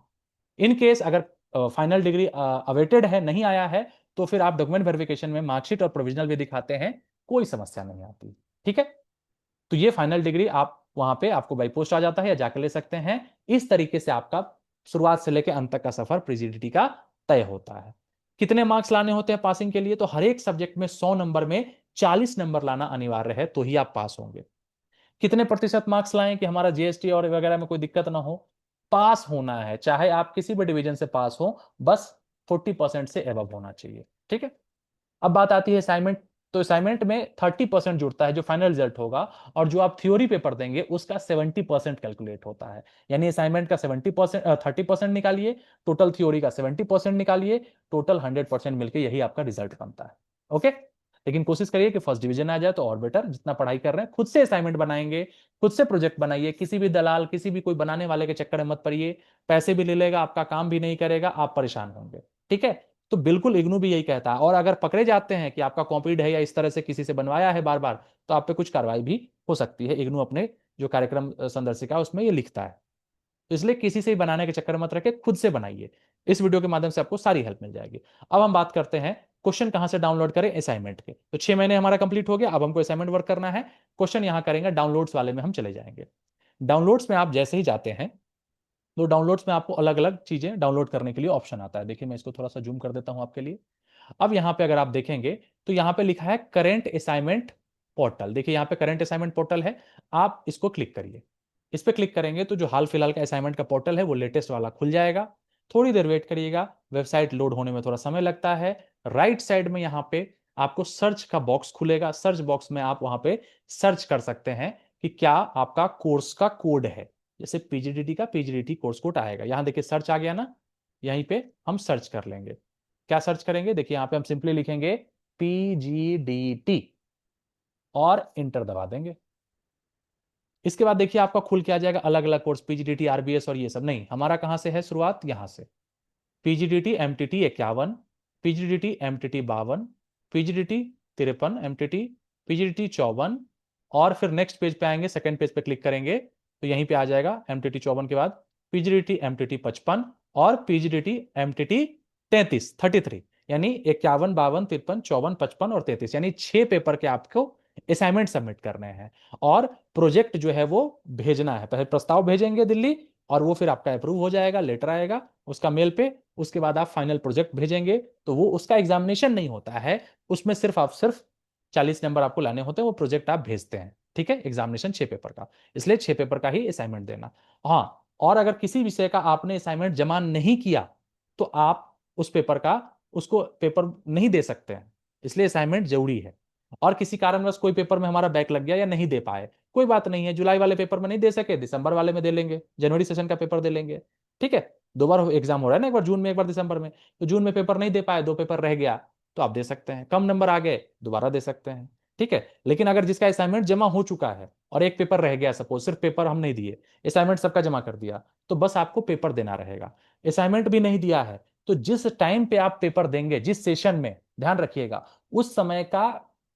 इन केस अगर फाइनल डिग्री अवेटेड है, नहीं आया है, तो फिर आप डॉक्यूमेंट वेरिफिकेशन में मार्कशीट और प्रोविजनल भी दिखाते हैं, कोई समस्या नहीं आती। ठीक है, तो ये फाइनल डिग्री आप वहां पे आपको बाई पोस्ट आ जाता है या जाकर ले सकते हैं। इस तरीके से आपका शुरुआत से लेकर अंत तक का सफर प्रीजीडीटी का तय होता है। कितने मार्क्स लाने होते हैं पासिंग के लिए, तो हर एक सब्जेक्ट में 100 नंबर में 40 नंबर लाना अनिवार्य है, तो ही आप पास होंगे। कितने प्रतिशत मार्क्स लाएं कि हमारा जीएसटी और वगैरह में कोई दिक्कत ना हो, पास होना है, चाहे आप किसी भी डिवीजन से पास हो, बस 40% से एबव होना चाहिए। ठीक है, अब बात आती है असाइनमेंट तो असाइनमेंट में 30% जुड़ता है जो फाइनल रिजल्ट होगा, और जो आप थ्योरी पेपर देंगे उसका 70% कैलकुलेट होता है। यानी असाइनमेंट का 70% 30% निकालिए, टोटल थ्योरी का 70% निकालिए, टोटल 100% मिलकर यही आपका रिजल्ट बनता है। ओके, लेकिन कोशिश करिए कि फर्स्ट डिवीजन आ जाए तो और बेटर। जितना पढ़ाई कर रहे हैं खुद से असाइनमेंट बनाएंगे, खुद से प्रोजेक्ट बनाइए, किसी भी दलाल किसी भी कोई बनाने वाले के चक्कर में मत पड़िए। पैसे भी ले लेगा, आपका काम भी नहीं करेगा, आप परेशान होंगे। ठीक है, तो बिल्कुल इग्नू भी यही कहता है। और अगर पकड़े जाते हैं कि आपका कॉपीड है या इस तरह से किसी से बनवाया है बार बार, तो आप पे कुछ कार्रवाई भी हो सकती है। इग्नू अपने जो कार्यक्रम संदर्शिका उसमें ये लिखता है। तो इसलिए किसी से ही बनाने के चक्कर मत रखे, खुद से बनाइए। इस वीडियो के माध्यम से आपको सारी हेल्प मिल जाएगी। अब हम बात करते हैं क्वेश्चन कहां से डाउनलोड करें असाइनमेंट के। तो 6 महीने हमारा कंप्लीट हो गया, अब हमको असाइनमेंट वर्क करना है। क्वेश्चन यहां करेंगे, डाउनलोड्स वाले में हम चले जाएंगे। डाउनलोड्स में आप जैसे ही जाते हैं तो डाउनलोड्स में आपको अलग अलग चीजें डाउनलोड करने के लिए ऑप्शन आता है। देखिए मैं इसको थोड़ा सा जूम कर देता हूं आपके लिए। अब यहां पे अगर आप देखेंगे तो यहां पे लिखा है करेंट असाइनमेंट पोर्टल। देखिए यहां पे करेंट असाइनमेंट पोर्टल है, आप इसको क्लिक करिए। इस पे क्लिक करेंगे तो जो हाल फिलहाल का असाइनमेंट का पोर्टल है वो लेटेस्ट वाला खुल जाएगा। थोड़ी देर वेट करिएगा, वेबसाइट लोड होने में थोड़ा समय लगता है। राइट साइड में यहां पे आपको सर्च का बॉक्स खुलेगा। सर्च बॉक्स में आप वहां पे सर्च कर सकते हैं कि क्या आपका कोर्स का कोड है। जैसे पीजीडीटी का पीजीडीटी कोर्स कोड आएगा, यहां देखिए सर्च आ गया ना, यहीं पे हम सर्च कर लेंगे। क्या सर्च करेंगे, देखिए यहां पे हम सिंपली लिखेंगे पीजीडीटी और इंटर दबा देंगे। इसके बाद देखिए आपका खुल के आ जाएगा अलग अलग कोर्स, पीजीडीटी आरबीएस और ये सब। नहीं, हमारा कहां से है शुरुआत, यहां से पीजीडीटी एमटीटी 51, पीजीडीटी एमटीटी 52, पीजीडीटी 53 एमटीटी, पीजीडीटी 54, और फिर नेक्स्ट पेज पे आएंगे, सेकंड पेज पे क्लिक करेंगे तो यहीं पे आ जाएगा एमटीटी 54 के बाद पीजीडीटी एमटीटी 55 और पीजीडीटी एमटीटी 33। यानी 51, 52, 53, 54, 55 और 33, यानी 6 पेपर के आपको असाइनमेंट सबमिट करने हैं। और प्रोजेक्ट जो है वो भेजना है, पहले प्रस्ताव भेजेंगे दिल्ली, और वो फिर आपका अप्रूव हो जाएगा, लेटर आएगा उसका मेल पे। उसके बाद आप फाइनल प्रोजेक्ट भेजेंगे, तो वो उसका एग्जामिनेशन नहीं होता है, उसमें सिर्फ 40 नंबर आपको लाने होते हैं, वो प्रोजेक्ट आप भेजते हैं। ठीक है, एग्जामिनेशन 6 पेपर का, इसलिए 6 पेपर का ही असाइनमेंट देना। हाँ, और अगर किसी विषय का आपने असाइनमेंट जमा नहीं किया तो आप उस पेपर का उसको पेपर नहीं दे सकते हैं, इसलिए असाइनमेंट जरूरी है। और किसी कारणवश कोई पेपर में हमारा बैक लग गया या नहीं दे पाए, कोई बात नहीं है, जुलाई वाले पेपर में नहीं दे सके, दिसंबर वाले में दे लेंगे, जनवरी सेशन का पेपर दे लेंगे। ठीक है, 2 बार एग्जाम हो रहा है ना, एक बार जून में एक बार दिसंबर में। तो जून में पेपर नहीं दे पाए, 2 पेपर रह गया, तो आप दे सकते हैं। कम नंबर आ गए, दोबारा दे सकते हैं। ठीक है, लेकिन अगर जिसका असाइनमेंट जमा हो चुका है और एक पेपर रह गया, सपोज सिर्फ पेपर हम नहीं दिए, असाइनमेंट सबका जमा कर दिया, तो बस आपको पेपर देना रहेगा। असाइनमेंट भी नहीं दिया है तो जिस टाइम पे आप पेपर देंगे, जिस सेशन में, ध्यान रखिएगा, उस समय का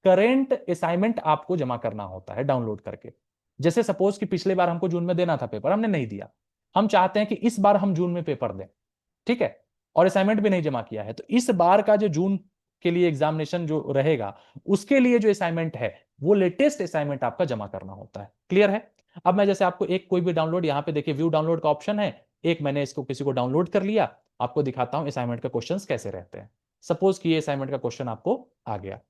करेंट असाइनमेंट आपको जमा करना होता है डाउनलोड करके। जैसे सपोज कि पिछले बार हमको जून में देना था पेपर, हमने नहीं दिया, हम चाहते हैं कि इस बार हम जून में पेपर दें। ठीक है, और असाइनमेंट भी नहीं जमा किया है, तो इस बार का जो जून के लिए एग्जामिनेशन जो रहेगा, उसके लिए जो असाइनमेंट है वो लेटेस्ट असाइनमेंट आपका जमा करना होता है। क्लियर है? अब मैं जैसे आपको एक कोई भी डाउनलोड, यहां पे देखिए व्यू डाउनलोड का ऑप्शन है, एक मैंने इसको किसी को डाउनलोड कर लिया, आपको दिखाता हूं असाइनमेंट का क्वेश्चंस कैसे रहते हैं। सपोज कि ये असाइनमेंट का क्वेश्चन आपको आ गया,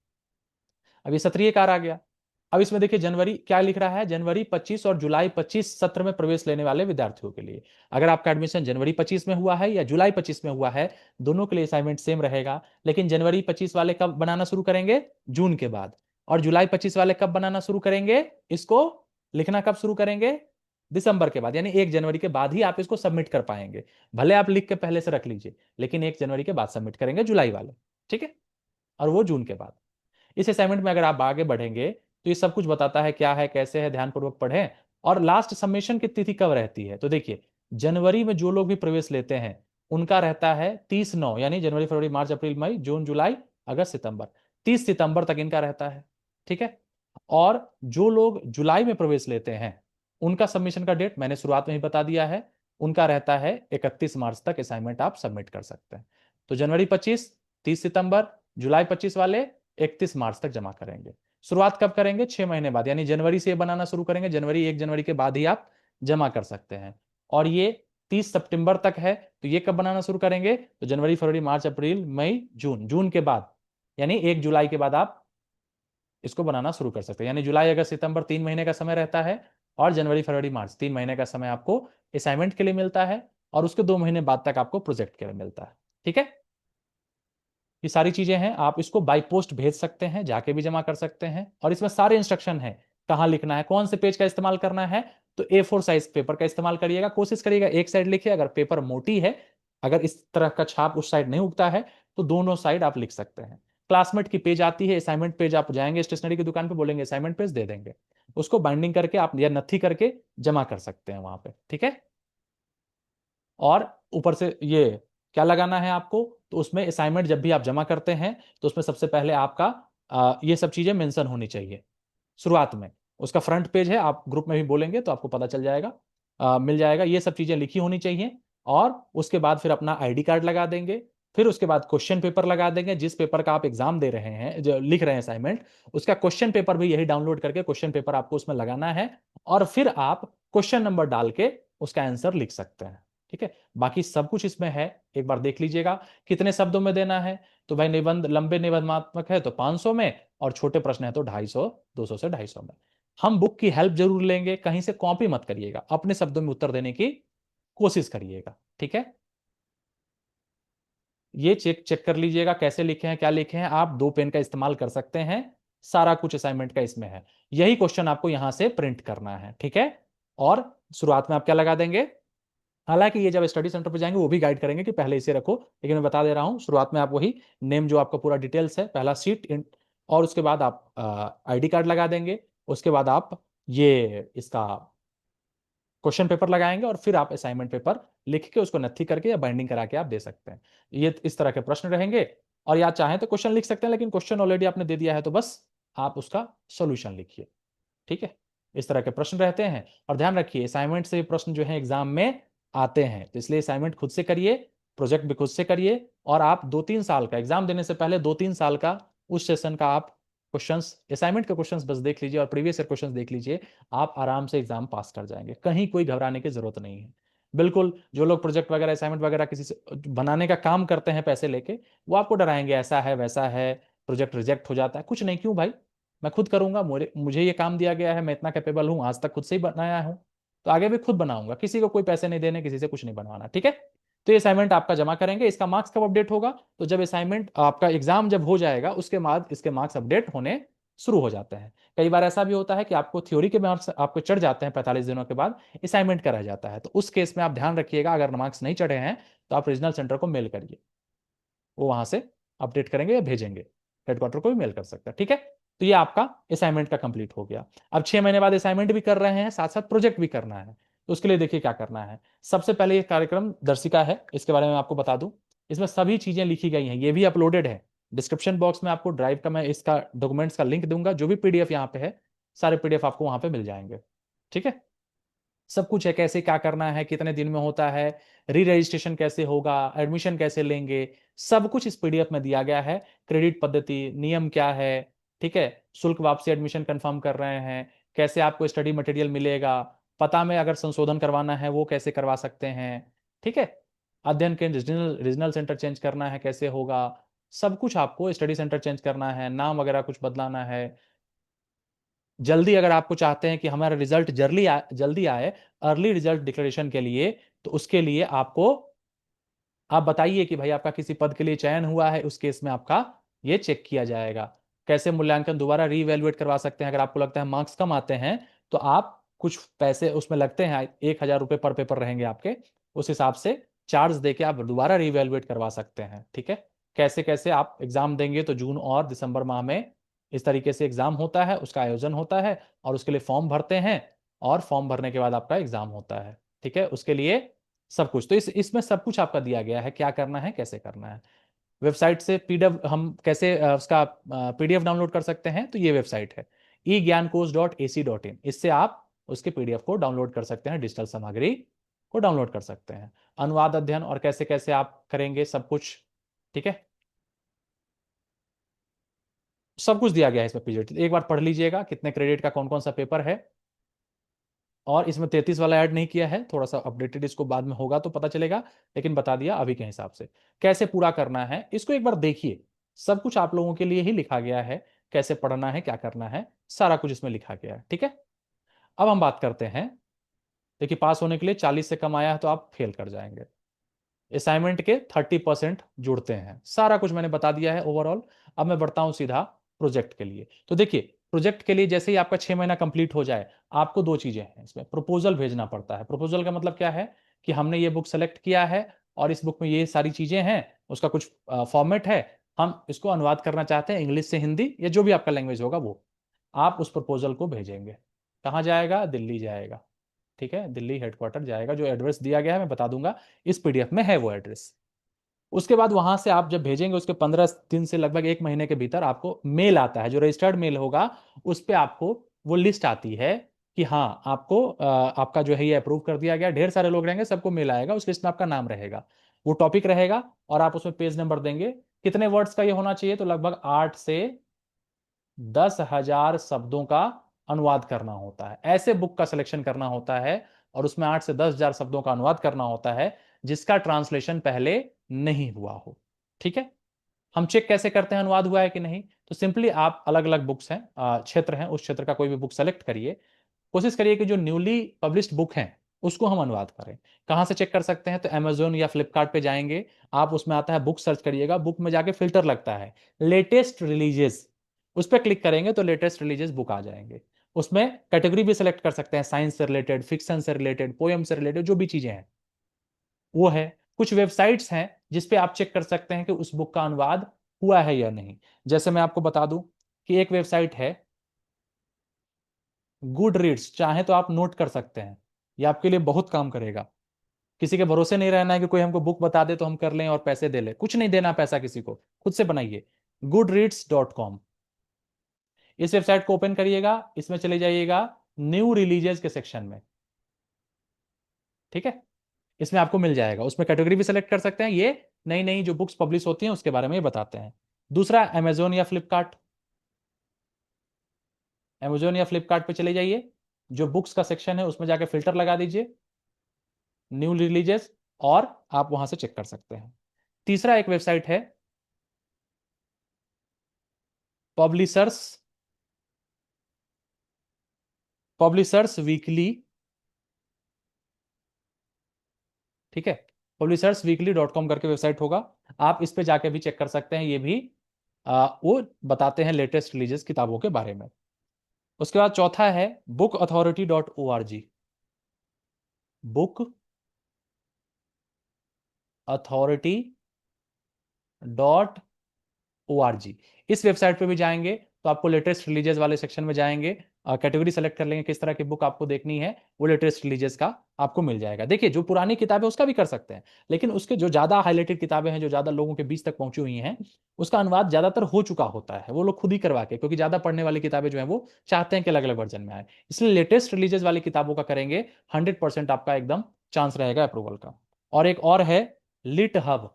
अब ये सत्रीय कार आ गया। अब इसमें देखिए जनवरी क्या लिख रहा है, जनवरी 25 और जुलाई 25 सत्र में प्रवेश लेने वाले विद्यार्थियों के लिए। अगर आपका एडमिशन जनवरी 25 में हुआ है या जुलाई 25 में हुआ है, दोनों के लिए असाइनमेंट सेम रहेगा। लेकिन जनवरी 25 वाले कब बनाना शुरू करेंगे, जून के बाद। और जुलाई 25 वाले कब बनाना शुरू करेंगे, इसको लिखना कब शुरू करेंगे, दिसंबर के बाद। यानी 1 जनवरी के बाद ही आप इसको सबमिट कर पाएंगे। भले आप लिख के पहले से रख लीजिए, लेकिन 1 जनवरी के बाद सबमिट करेंगे जुलाई वाले। ठीक है, और वो जून के बाद। इस असाइनमेंट में अगर आप आगे बढ़ेंगे तो ये सब कुछ बताता है क्या है कैसे है, ध्यानपूर्वक पढ़ें। और लास्ट सबमिशन की तिथि कब रहती है, तो देखिए जनवरी में जो लोग भी प्रवेश लेते हैं उनका रहता है 30/9, यानी जनवरी फरवरी मार्च अप्रैल मई जून जुलाई अगस्त सितंबर, 30 सितंबर तक इनका रहता है। ठीक है, और जो लोग जुलाई में प्रवेश लेते हैं उनका सबमिशन का डेट मैंने शुरुआत में ही बता दिया है, उनका रहता है 31 मार्च तक असाइनमेंट आप सबमिट कर सकते हैं। तो जनवरी 25, 30 सितंबर, जुलाई 25 वाले 31 मार्च तक जमा करेंगे। शुरुआत कब करेंगे, 6 महीने बाद, यानी जनवरी से बनाना शुरू करेंगे, जनवरी 1 जनवरी के बाद ही आप जमा कर सकते हैं। और ये 30 सितंबर तक है, तो ये कब बनाना शुरू करेंगे, तो जनवरी फरवरी मार्च अप्रैल मई जून, जून के बाद, यानी 1 जुलाई के बाद आप इसको बनाना शुरू कर सकते हैं। यानी जुलाई अगस्त सितंबर 3 महीने का समय रहता है, और जनवरी फरवरी मार्च 3 महीने का समय आपको असाइनमेंट के लिए मिलता है, और उसके 2 महीने बाद तक आपको प्रोजेक्ट के लिए मिलता है। ठीक है, ये सारी चीजें हैं, आप इसको बाई पोस्ट भेज सकते हैं, जाके भी जमा कर सकते हैं। और इसमें सारे इंस्ट्रक्शन है, कहाँ लिखना है, कौन से पेज का इस्तेमाल करना है। तो A4 साइज पेपर का इस्तेमाल करिएगा, कोशिश करिएगा एक साइड लिखिए। अगर पेपर मोटी है, अगर इस तरह का छाप उस साइड नहीं उगता है, तो दोनों साइड आप लिख सकते हैं। क्लासमेट की पेज आती है, असाइनमेंट पेज, आप जाएंगे स्टेशनरी की दुकान पे, बोलेंगे असाइनमेंट पेज, दे देंगे। उसको बाइंडिंग करके आप या नथी करके जमा कर सकते हैं वहां पे, ठीक है। और ऊपर से ये क्या लगाना है आपको, तो उसमें असाइनमेंट जब भी आप जमा करते हैं, तो उसमें सबसे पहले आपका ये सब चीजें मेंशन होनी चाहिए शुरुआत में। उसका फ्रंट पेज है, आप ग्रुप में भी बोलेंगे तो आपको पता चल जाएगा, मिल जाएगा। ये सब चीजें लिखी होनी चाहिए। और उसके बाद फिर अपना आईडी कार्ड लगा देंगे। फिर उसके बाद क्वेश्चन पेपर लगा देंगे, जिस पेपर का आप एग्जाम दे रहे हैं, जो लिख रहे हैं असाइनमेंट, उसका क्वेश्चन पेपर भी यही डाउनलोड करके क्वेश्चन पेपर आपको उसमें लगाना है। और फिर आप क्वेश्चन नंबर डाल के उसका आंसर लिख सकते हैं, ठीक है। बाकी सब कुछ इसमें है, एक बार देख लीजिएगा। कितने शब्दों में देना है, तो भाई निबंध, लंबे निबंधात्मक है तो 500 में, और छोटे प्रश्न है तो 250, 200 से 250 में। हम बुक की हेल्प जरूर लेंगे, कहीं से कॉपी मत करिएगा, अपने शब्दों में उत्तर देने की कोशिश करिएगा, ठीक है। ये चेक चेक कर लीजिएगा कैसे लिखे हैं, क्या लिखे हैं। आप 2 पेन का इस्तेमाल कर सकते हैं, सारा कुछ असाइनमेंट का इसमें है। यही क्वेश्चन आपको यहां से प्रिंट करना है, ठीक है। और शुरुआत में आप क्या लगा देंगे, हालांकि ये जब स्टडी सेंटर पर जाएंगे वो भी गाइड करेंगे कि पहले इसे रखो, लेकिन मैं बता दे रहा हूं शुरुआत में आप वही नेम, जो आपका पूरा डिटेल्स है, पहला सीट और उसके बाद आप आईडी कार्ड लगा देंगे। उसके बाद आप ये इसका क्वेश्चन पेपर लगाएंगे, और फिर आप असाइनमेंट पेपर लिख के उसको नत्थी करके या बाइंडिंग करा के आप दे सकते हैं। ये इस तरह के प्रश्न रहेंगे। और या चाहें तो क्वेश्चन लिख सकते हैं, लेकिन क्वेश्चन ऑलरेडी आपने दे दिया है तो बस आप उसका सोल्यूशन लिखिए, ठीक है। इस तरह के प्रश्न रहते हैं। और ध्यान रखिए, असाइनमेंट से प्रश्न जो है एग्जाम में आते हैं, तो इसलिए असाइनमेंट खुद से करिए, प्रोजेक्ट भी खुद से करिए। और आप 2-3 साल का एग्जाम देने से पहले 2-3 साल का उस सेशन का आप क्वेश्चंस, असाइनमेंट के क्वेश्चंस बस देख लीजिए और प्रीवियस ईयर क्वेश्चंस देख लीजिए। आप आराम से एग्जाम पास कर जाएंगे, कहीं कोई घबराने की जरूरत नहीं है। बिल्कुल, जो लोग प्रोजेक्ट वगैरह असाइनमेंट वगैरह किसी से बनाने का काम करते हैं पैसे लेके, वो आपको डराएंगे, ऐसा है वैसा है, प्रोजेक्ट रिजेक्ट हो जाता है। कुछ नहीं, क्यों भाई, मैं खुद करूंगा, मुझे ये काम दिया गया है, मैं इतना कैपेबल हूं, आज तक खुद से ही बनाया हूं, तो आगे भी खुद बनाऊंगा। किसी को कोई पैसे नहीं देने, किसी से कुछ नहीं बनवाना, ठीक है। तो ये असाइनमेंट आपका जमा करेंगे। इसका मार्क्स कब अपडेट होगा, तो जब असाइनमेंट आपका एग्जाम जब हो जाएगा उसके बाद इसके मार्क्स अपडेट होने शुरू हो जाते हैं। कई बार ऐसा भी होता है कि आपको थ्योरी के मार्क्स आपको चढ़ जाते हैं, 45 दिनों के बाद असाइनमेंट का रह जाता है। तो उस केस में आप ध्यान रखिएगा, अगर मार्क्स नहीं चढ़े हैं तो आप रीजनल सेंटर को मेल करिए, वो वहां से अपडेट करेंगे या भेजेंगे। हेडक्वार्टर को भी मेल कर सकता है, ठीक है। तो ये आपका असाइनमेंट का कंप्लीट हो गया। अब 6 महीने बाद असाइनमेंट भी कर रहे हैं, साथ साथ प्रोजेक्ट भी करना है, तो उसके लिए देखिए क्या करना है। सबसे पहले ये कार्यक्रम दर्शिका है, इसके बारे में आपको बता दूं। इसमें सभी चीजें लिखी गई हैं, ये भी अपलोडेड है। डिस्क्रिप्शन बॉक्स में आपको ड्राइव का मैं इसका डॉक्यूमेंट्स का लिंक दूंगा, जो भी पीडीएफ यहाँ पे है, सारे पीडीएफ आपको वहां पे मिल जाएंगे, ठीक है। सब कुछ है, कैसे क्या करना है, कितने दिन में होता है, री रजिस्ट्रेशन कैसे होगा, एडमिशन कैसे लेंगे, सब कुछ इस पीडीएफ में दिया गया है। क्रेडिट पद्धति, नियम क्या है, ठीक है। शुल्क वापसी, एडमिशन कंफर्म कर रहे हैं, कैसे आपको स्टडी मटेरियल मिलेगा, पता में अगर संशोधन करवाना है वो कैसे करवा सकते हैं, ठीक है। अध्ययन केंद्र, रीजनल रीजनल सेंटर चेंज करना है कैसे होगा, सब कुछ आपको, स्टडी सेंटर चेंज करना है, नाम वगैरह कुछ बदलाना है, जल्दी अगर आपको चाहते हैं कि हमारा रिजल्ट जल्दी आए, अर्ली रिजल्ट डिक्लेरेशन के लिए, तो उसके लिए आपको, आप बताइए कि भाई आपका किसी पद के लिए चयन हुआ है, उस केस में आपका ये चेक किया जाएगा। कैसे मूल्यांकन दोबारा रीवैल्यूएट करवा सकते हैं, अगर आपको लगता है मार्क्स कम आते हैं, तो आप कुछ पैसे उसमें लगते हैं, 1,000 रुपये पर पेपर रहेंगे आपके, उस हिसाब से चार्ज देके आप दोबारा रीवैल्यूएट करवा सकते हैं, ठीक है। कैसे कैसे आप एग्जाम देंगे, तो जून और दिसंबर माह में इस तरीके से एग्जाम होता है, उसका आयोजन होता है, और उसके लिए फॉर्म भरते हैं, और फॉर्म भरने के बाद आपका एग्जाम होता है, ठीक है। उसके लिए सब कुछ, तो इसमें सब कुछ आपका दिया गया है, क्या करना है, कैसे करना है। वेबसाइट से पीडीएफ हम कैसे उसका पीडीएफ डाउनलोड कर सकते हैं, तो ये वेबसाइट है eGyanKosh.ac.in, इससे आप उसके पीडीएफ को डाउनलोड कर सकते हैं, डिजिटल सामग्री को डाउनलोड कर सकते हैं। अनुवाद अध्ययन और कैसे कैसे आप करेंगे सब कुछ, ठीक है। सब कुछ दिया गया है इसमें पीडीएफ, एक बार पढ़ लीजिएगा कितने क्रेडिट का कौन कौन सा पेपर है। और इसमें 33 वाला ऐड नहीं किया है, थोड़ा सा अपडेटेड, इसको बाद में होगा तो पता चलेगा, लेकिन बता दिया अभी के हिसाब से। कैसे पूरा करना है इसको एक बार देखिए, सब कुछ आप लोगों के लिए ही लिखा गया है, कैसे पढ़ना है, क्या करना है, सारा कुछ इसमें लिखा गया है, ठीक है। अब हम बात करते हैं, देखिए पास होने के लिए 40 से कम आया है तो आप फेल कर जाएंगे, असाइनमेंट के 30% जुड़ते हैं। सारा कुछ मैंने बता दिया है ओवरऑल। अब मैं बढ़ता हूं सीधा प्रोजेक्ट के लिए। तो देखिए, प्रोजेक्ट के लिए जैसे ही आपका 6 महीना कंप्लीट हो जाए, आपको दो चीजें हैं इसमें, प्रपोजल भेजना पड़ता है। प्रपोजल का मतलब क्या है कि हमने ये बुक सेलेक्ट किया है और इस बुक में ये सारी चीजें हैं, उसका कुछ फॉर्मेट है, हम इसको अनुवाद करना चाहते हैं इंग्लिश से हिंदी या जो भी आपका लैंग्वेज होगा वो। आप उस प्रपोजल को भेजेंगे। कहाँ जाएगा? दिल्ली जाएगा। ठीक है, दिल्ली हेडक्वार्टर जाएगा। जो एड्रेस दिया गया है मैं बता दूंगा, इस पीडीएफ में है वो एड्रेस। उसके बाद वहां से आप जब भेजेंगे, उसके 15 दिन से लगभग 1 महीने के भीतर आपको मेल आता है, जो रजिस्टर्ड मेल होगा उस पर आपको वो लिस्ट आती है कि हाँ आपको आपका जो है ये अप्रूव कर दिया गया। ढेर सारे लोग रहेंगे, सबको मेल आएगा, उस लिस्ट में आपका नाम रहेगा, वो टॉपिक रहेगा और आप उसमें पेज नंबर देंगे। कितने वर्ड्स का ये होना चाहिए? तो लगभग 8 से 10 हजार शब्दों का अनुवाद करना होता है। ऐसे बुक का सिलेक्शन करना होता है और उसमें 8 से 10 हजार शब्दों का अनुवाद करना होता है जिसका ट्रांसलेशन पहले नहीं हुआ हो। ठीक है, हम चेक कैसे करते हैं अनुवाद हुआ है कि नहीं? तो सिंपली आप अलग अलग बुक्स हैं, क्षेत्र हैं, उस क्षेत्र का कोई भी बुक सेलेक्ट करिए। कोशिश करिए कि जो न्यूली पब्लिश्ड बुक हैं उसको हम अनुवाद करें। कहां से चेक कर सकते हैं? तो अमेजोन या फ्लिपकार्ट पे जाएंगे आप, उसमें आता है बुक, सर्च करिएगा, बुक में जाके फिल्टर लगता है लेटेस्ट रिलीजेस, उस पर क्लिक करेंगे तो लेटेस्ट रिलीजेस बुक आ जाएंगे। उसमें कैटेगरी भी सिलेक्ट कर सकते हैं, साइंस से रिलेटेड, फिक्शन से रिलेटेड, पोएम से रिलेटेड, जो भी चीजें हैं वो है। कुछ वेबसाइट्स हैं जिसपे आप चेक कर सकते हैं कि उस बुक का अनुवाद हुआ है या नहीं। जैसे मैं आपको बता दूं कि एक वेबसाइट है गुड रीड्स, चाहे तो आप नोट कर सकते हैं, ये आपके लिए बहुत काम करेगा। किसी के भरोसे नहीं रहना है कि कोई हमको बुक बता दे तो हम कर लें और पैसे दे लें, कुछ नहीं देना पैसा किसी को, खुद से बनाइए। goodreads.com, इस वेबसाइट को ओपन करिएगा, इसमें चले जाइएगा न्यू रिलीजेस के सेक्शन में। ठीक है, इसमें आपको मिल जाएगा, उसमें कैटेगरी भी सेलेक्ट कर सकते हैं। ये नई नई जो बुक्स पब्लिश होती हैं उसके बारे में ये बताते हैं। दूसरा, अमेजोन या फ्लिपकार्ट, अमेजोन या फ्लिपकार्ट पे चले जाइए, जो बुक्स का सेक्शन है उसमें जाके फिल्टर लगा दीजिए न्यू रिलीजेस, और आप वहां से चेक कर सकते हैं। तीसरा एक वेबसाइट है पब्लिशर्स, पब्लिशर्स वीकली। ठीक है, पब्लिशर्स वीकली .com करके वेबसाइट होगा, आप इस पे जाके भी चेक कर सकते हैं। ये भी वो बताते हैं लेटेस्ट रिलीजियस किताबों के बारे में। उसके बाद चौथा है bookauthority.org, book authority dot O R G. इस वेबसाइट पे भी जाएंगे तो आपको लेटेस्ट रिलीजियस वाले सेक्शन में जाएंगे, कैटेगरी सेलेक्ट कर लेंगे किस तरह की बुक आपको देखनी है, वो लेटेस्ट रिलीजियस का आपको मिल जाएगा। देखिए, जो पुरानी किताबें उसका भी कर सकते हैं, लेकिन उसके जो ज्यादा हाईलाइटेड किताबें हैं, जो ज्यादा लोगों के बीच तक पहुंची हुई हैं, उसका अनुवाद ज्यादातर हो चुका होता है, वो लोग खुद ही करवा के, क्योंकि ज्यादा पढ़ने वाली किताबें जो है वो चाहते हैं कि अलग अलग वर्जन में आए। इसलिए लेटेस्ट रिलीजियस वाली किताबों का करेंगे, 100% आपका एकदम चांस रहेगा अप्रूवल का। और एक और है lit hub,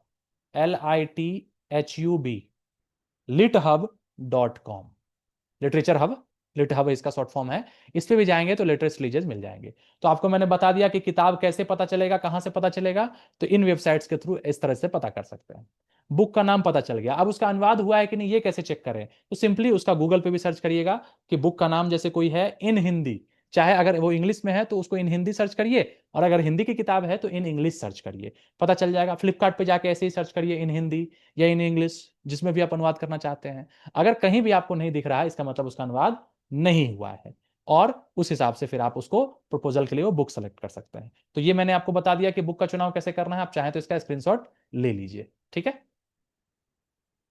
LITHUB, lithub.com, literature hub, lit hub इसका शॉर्ट फॉर्म है। इस पे भी जाएंगे तो लेटेस्ट रिलीजेस मिल जाएंगे। तो आपको मैंने बता दिया कि किताब कैसे पता चलेगा, कहां से पता चलेगा, तो इन वेबसाइट्स के थ्रू इस तरह से पता कर सकते हैं। बुक का नाम पता चल गया, अब उसका अनुवाद हुआ है कि नहीं ये कैसे चेक करें? तो सिंपली उसका गूगल पे भी सर्च करिएगा कि बुक का नाम जैसे कोई है इन हिंदी, चाहे अगर वो इंग्लिश में है तो उसको इन हिंदी सर्च करिए, और अगर हिंदी की किताब है तो इन इंग्लिश सर्च करिए, पता चल जाएगा। फ्लिपकार्ट पे जाके ऐसे ही सर्च करिए इन हिंदी या इन इंग्लिश, जिसमें भी आप अनुवाद करना चाहते हैं। अगर कहीं भी आपको नहीं दिख रहा है, इसका मतलब उसका अनुवाद नहीं हुआ है, और उस हिसाब से फिर आप उसको प्रपोजल के लिए वो बुक सेलेक्ट कर सकते हैं। तो ये मैंने आपको बता दिया कि बुक का चुनाव कैसे करना है, आप चाहें तो इसका स्क्रीनशॉट ले लीजिए। ठीक है,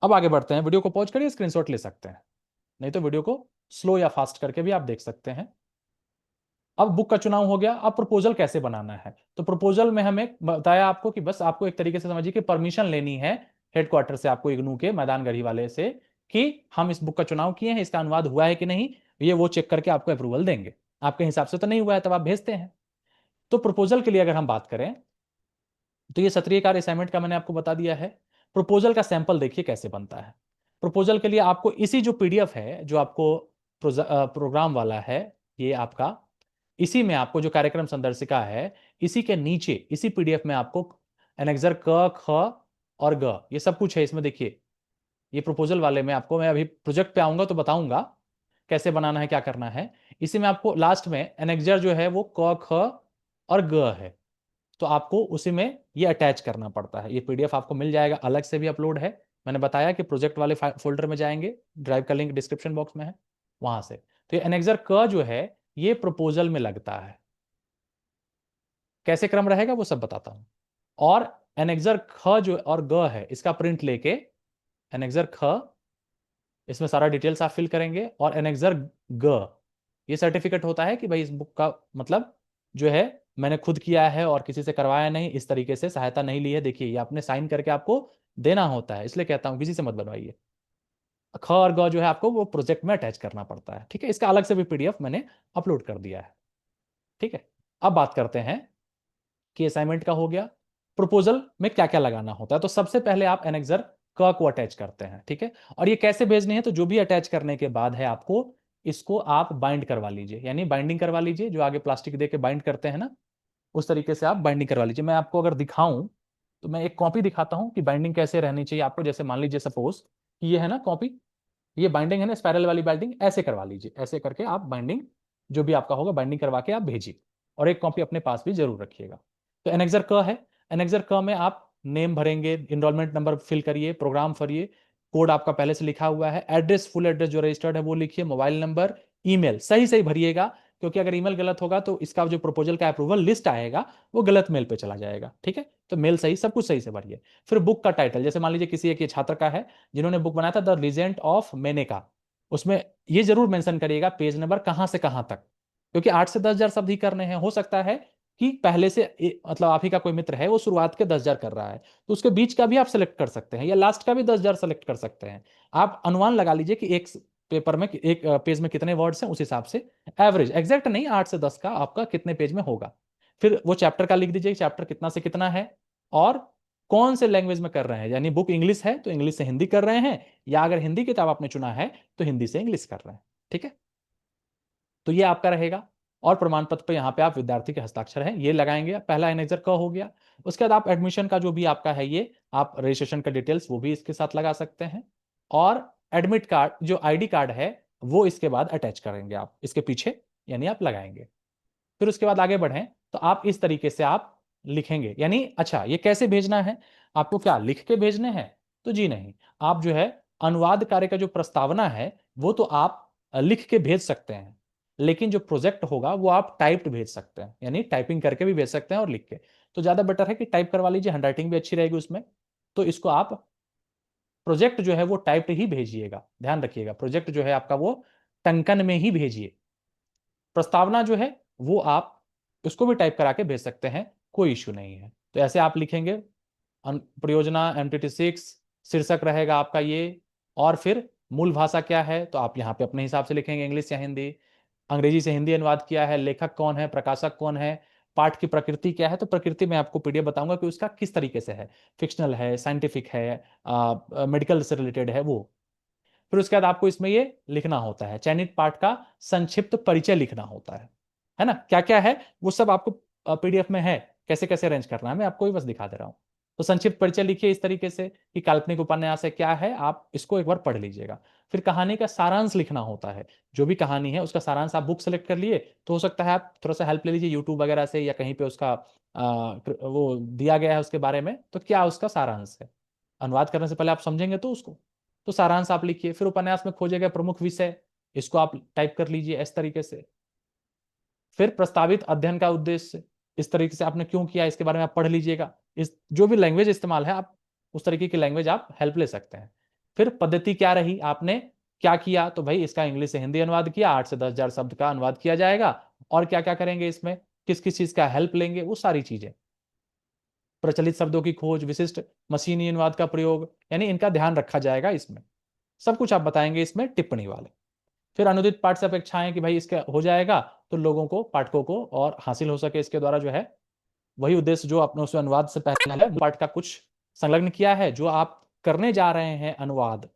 अब आगे बढ़ते हैं। वीडियो को पॉज करिए, स्क्रीनशॉट ले सकते हैं, नहीं तो वीडियो को स्लो या फास्ट करके भी आप देख सकते हैं। अब बुक का चुनाव हो गया, अब प्रपोजल कैसे बनाना है? तो प्रपोजल में हमें बताया आपको कि बस आपको एक तरीके से समझिए कि परमिशन लेनी है हेडक्वार्टर से, आपको इग्नू के मैदान गढ़ी वाले से, कि हम इस बुक का चुनाव किए हैं, इसका अनुवाद हुआ है कि नहीं, ये वो चेक करके आपको अप्रूवल देंगे। आपके हिसाब से तो नहीं हुआ है तब आप भेजते हैं। तो प्रपोजल के लिए अगर हम बात करें तो ये सत्रीय कार्य असाइनमेंट का मैंने आपको बता दिया है। प्रपोजल का सैंपल देखिए कैसे बनता है। प्रपोजल के लिए आपको इसी जो पीडीएफ है, जो आपको प्रोग्राम वाला है, ये आपका, इसी में आपको जो कार्यक्रम संदर्शिका है, इसी के नीचे इसी पीडीएफ में आपको एनेक्सर क ख और ग ये सब कुछ है इसमें। देखिए, ये प्रपोजल वाले में आपको, मैं अभी प्रोजेक्ट पे आऊंगा तो बताऊंगा कैसे बनाना है, क्या करना है। इसी में आपको लास्ट में एनेक्सर जो है वो क ख और ग है। तो आपको उसी में ये अटैच करना पड़ता है। ये पीडीएफ आपको मिल जाएगा, अलग से भी अपलोड है। मैंने बताया कि प्रोजेक्ट वाले फोल्डर में जाएंगे, ड्राइव का लिंक डिस्क्रिप्शन बॉक्स में है, वहां से। तो ये एनेक्सर क जो है ये प्रपोजल में लगता है। कैसे क्रम रहेगा वो सब बताता हूं। और एनेक्सर ख जो और ग है इसका प्रिंट लेके, एनेक्सर ख इसमें सारा डिटेल्स आप फिल करेंगे, और एनेक्सर ग ये सर्टिफिकेट होता है कि भाई इस बुक का मतलब जो है मैंने खुद किया है और किसी से करवाया नहीं, इस तरीके से सहायता नहीं ली है। देखिए ये आपने साइन करके आपको देना होता है, इसलिए कहता हूं किसी से मत बनवाइए। ख और ग जो है आपको वो प्रोजेक्ट में अटैच करना पड़ता है, ठीक है। इसका अलग से भी पीडीएफ मैंने अपलोड कर दिया है, ठीक है। अब बात करते हैं कि असाइनमेंट का हो गया, प्रपोजल में क्या क्या लगाना होता है। तो सबसे पहले आप एनेक्सर क को अटैच करते हैं, ठीक है। और ये कैसे भेजनी है, तो जो भी अटैच करने के बाद है आपको इसको आप बाइंड करवा लीजिए, यानी बाइंडिंग करवा लीजिए। जो आगे प्लास्टिक दे के बाइंड करते हैं ना, उस तरीके से आप बाइंडिंग करवा लीजिए। मैं आपको अगर दिखाऊं तो मैं एक कॉपी दिखाता हूं कि बाइंडिंग कैसे रहनी चाहिए आपको। जैसे मान लीजिए सपोज कि ये है ना कॉपी, ये बाइंडिंग है ना, स्पाइरल वाली बाइंडिंग ऐसे करवा लीजिए। ऐसे करके आप बाइंडिंग जो भी आपका होगा बाइंडिंग करवा के आप भेजिए, और एक कॉपी अपने पास भी जरूर रखिएगा। तो एनेक्सर क है, एनेक्सर क में आप नेम भरेंगे, इनरोलमेंट नंबर फिल करिए, प्रोग्राम भरिए, कोड आपका पहले से लिखा हुआ है, एड्रेस फुल एड्रेस जो रजिस्टर्ड है वो लिखिए, मोबाइल नंबर, ईमेल सही सही भरिएगा, क्योंकि अगर ईमेल गलत होगा तो इसका जो प्रपोजल का अप्रूवल लिस्ट आएगा वो गलत मेल पे चला जाएगा, ठीक है। तो मेल सही, सब कुछ सही से भरिए। फिर बुक का टाइटल, जैसे मान लीजिए किसी एक ये छात्र का है जिन्होंने बुक बनाया था द लीजेंड ऑफ मेनेका, उसमें ये जरूर मेंशन करिएगा पेज नंबर कहां से कहां तक, क्योंकि 8 से 10 हजार शब्द ही करने हैं। हो सकता है कि पहले से मतलब आप ही का कोई मित्र है वो शुरुआत के 10 हजार कर रहा है, तो उसके बीच का भी आप सेलेक्ट कर सकते हैं, या लास्ट का भी 10 हजार सेलेक्ट कर सकते हैं। आप अनुमान लगा लीजिए कि एक पेपर में, एक पेज में कितने वर्ड्स हैं, उस हिसाब से एवरेज, एग्जैक्ट नहीं, 8 से 10 का आपका कितने पेज में होगा। फिर वो चैप्टर का लिख दीजिए, चैप्टर कितना से कितना है, और कौन से लैंग्वेज में कर रहे हैं, यानी बुक इंग्लिश है तो इंग्लिश से हिंदी कर रहे हैं, या अगर हिंदी किताब आपने चुना है तो हिंदी से इंग्लिश कर रहे हैं, ठीक है। तो ये आपका रहेगा। और प्रमाण पत्र पे यहाँ पे आप विद्यार्थी के हस्ताक्षर हैं ये लगाएंगे। पहला एनेक्सर का हो गया। उसके बाद आप एडमिशन का जो भी आपका है ये आप रजिस्ट्रेशन का डिटेल्स वो भी इसके साथ लगा सकते हैं, और एडमिट कार्ड जो आईडी कार्ड है वो इसके बाद अटैच करेंगे आप इसके पीछे, यानी आप लगाएंगे। फिर उसके बाद आगे बढ़ें तो आप इस तरीके से आप लिखेंगे, यानी अच्छा ये कैसे भेजना है, आपको क्या लिख के भेजने हैं, तो जी नहीं, आप जो है अनुवाद कार्य का जो प्रस्तावना है वो तो आप लिख के भेज सकते हैं, लेकिन जो प्रोजेक्ट होगा वो आप टाइप्ड भेज सकते हैं, यानी टाइपिंग करके भी भेज सकते हैं और लिख के। तो ज्यादा बेटर है कि टाइप करवा लीजिए, हैंडराइटिंग भी अच्छी रहेगी उसमें। तो इसको आप प्रोजेक्ट जो है वो टाइप्ड ही भेजिएगा, ध्यान रखिएगा, प्रोजेक्ट जो है आपका वो टंकन में ही भेजिए। प्रस्तावना जो है वो आप उसको भी टाइप करा के भेज सकते हैं, कोई इश्यू नहीं है। तो ऐसे आप लिखेंगे, परियोजना MTT6, शीर्षक रहेगा आपका ये, और फिर मूल भाषा क्या है तो आप यहाँ पे अपने हिसाब से लिखेंगे, इंग्लिश या हिंदी, अंग्रेजी से हिंदी अनुवाद किया है, लेखक कौन है, प्रकाशक कौन है, पाठ की प्रकृति क्या है। तो प्रकृति में आपको पीडीएफ बताऊंगा कि उसका किस तरीके से है, फिक्शनल है, साइंटिफिक है, मेडिकल से रिलेटेड है वो। फिर उसके बाद आपको इसमें ये लिखना होता है, चयनित पाठ का संक्षिप्त परिचय लिखना होता है ना, क्या क्या है वो सब आपको पीडीएफ में है, कैसे कैसे अरेंज करना है मैं आपको ही बस दिखा दे रहा हूं। तो संक्षिप्त परिचय लिखिए इस तरीके से कि काल्पनिक उपन्यास है क्या है, आप इसको एक बार पढ़ लीजिएगा। फिर कहानी का सारांश लिखना होता है, जो भी कहानी है उसका सारांश आप बुक सेलेक्ट कर लिए, तो हो सकता है आप थोड़ा सा हेल्प ले लीजिए यूट्यूब वगैरह से, या कहीं पे उसका वो दिया गया है उसके बारे में, तो क्या उसका सारांश है, अनुवाद करने से पहले आप समझेंगे तो उसको। तो सारांश आप लिखिए। फिर उपन्यास में खोजे गए प्रमुख विषय, इसको आप टाइप कर लीजिए इस तरीके से। फिर प्रस्तावित अध्ययन का उद्देश्य, इस तरीके से आपने क्यों किया इसके बारे में आप पढ़ लीजिएगा। इस जो भी लैंग्वेज इस्तेमाल है आप उस तरीके की लैंग्वेज आप हेल्प ले सकते हैं। फिर पद्धति क्या रही, आपने क्या किया, तो भाई इसका इंग्लिश से हिंदी अनुवाद किया, 8 से 10 हजार शब्द का अनुवाद किया जाएगा, और क्या क्या करेंगे इसमें, किस किस चीज का हेल्प लेंगे, वो सारी चीजें, प्रचलित शब्दों की खोज, विशिष्ट मशीनी अनुवाद का प्रयोग, यानी इनका ध्यान रखा जाएगा इसमें, सब कुछ आप बताएंगे इसमें टिप्पणी वाले। फिर अनुदित पाठ से अपेक्षाएं कि भाई इसका हो जाएगा तो लोगों को, पाठकों को और हासिल हो सके इसके द्वारा जो है वही उद्देश्य जो आपने उस अनुवाद से पहले पाठ का कुछ संलग्न किया है, जो आप करने जा रहे हैं अनुवाद,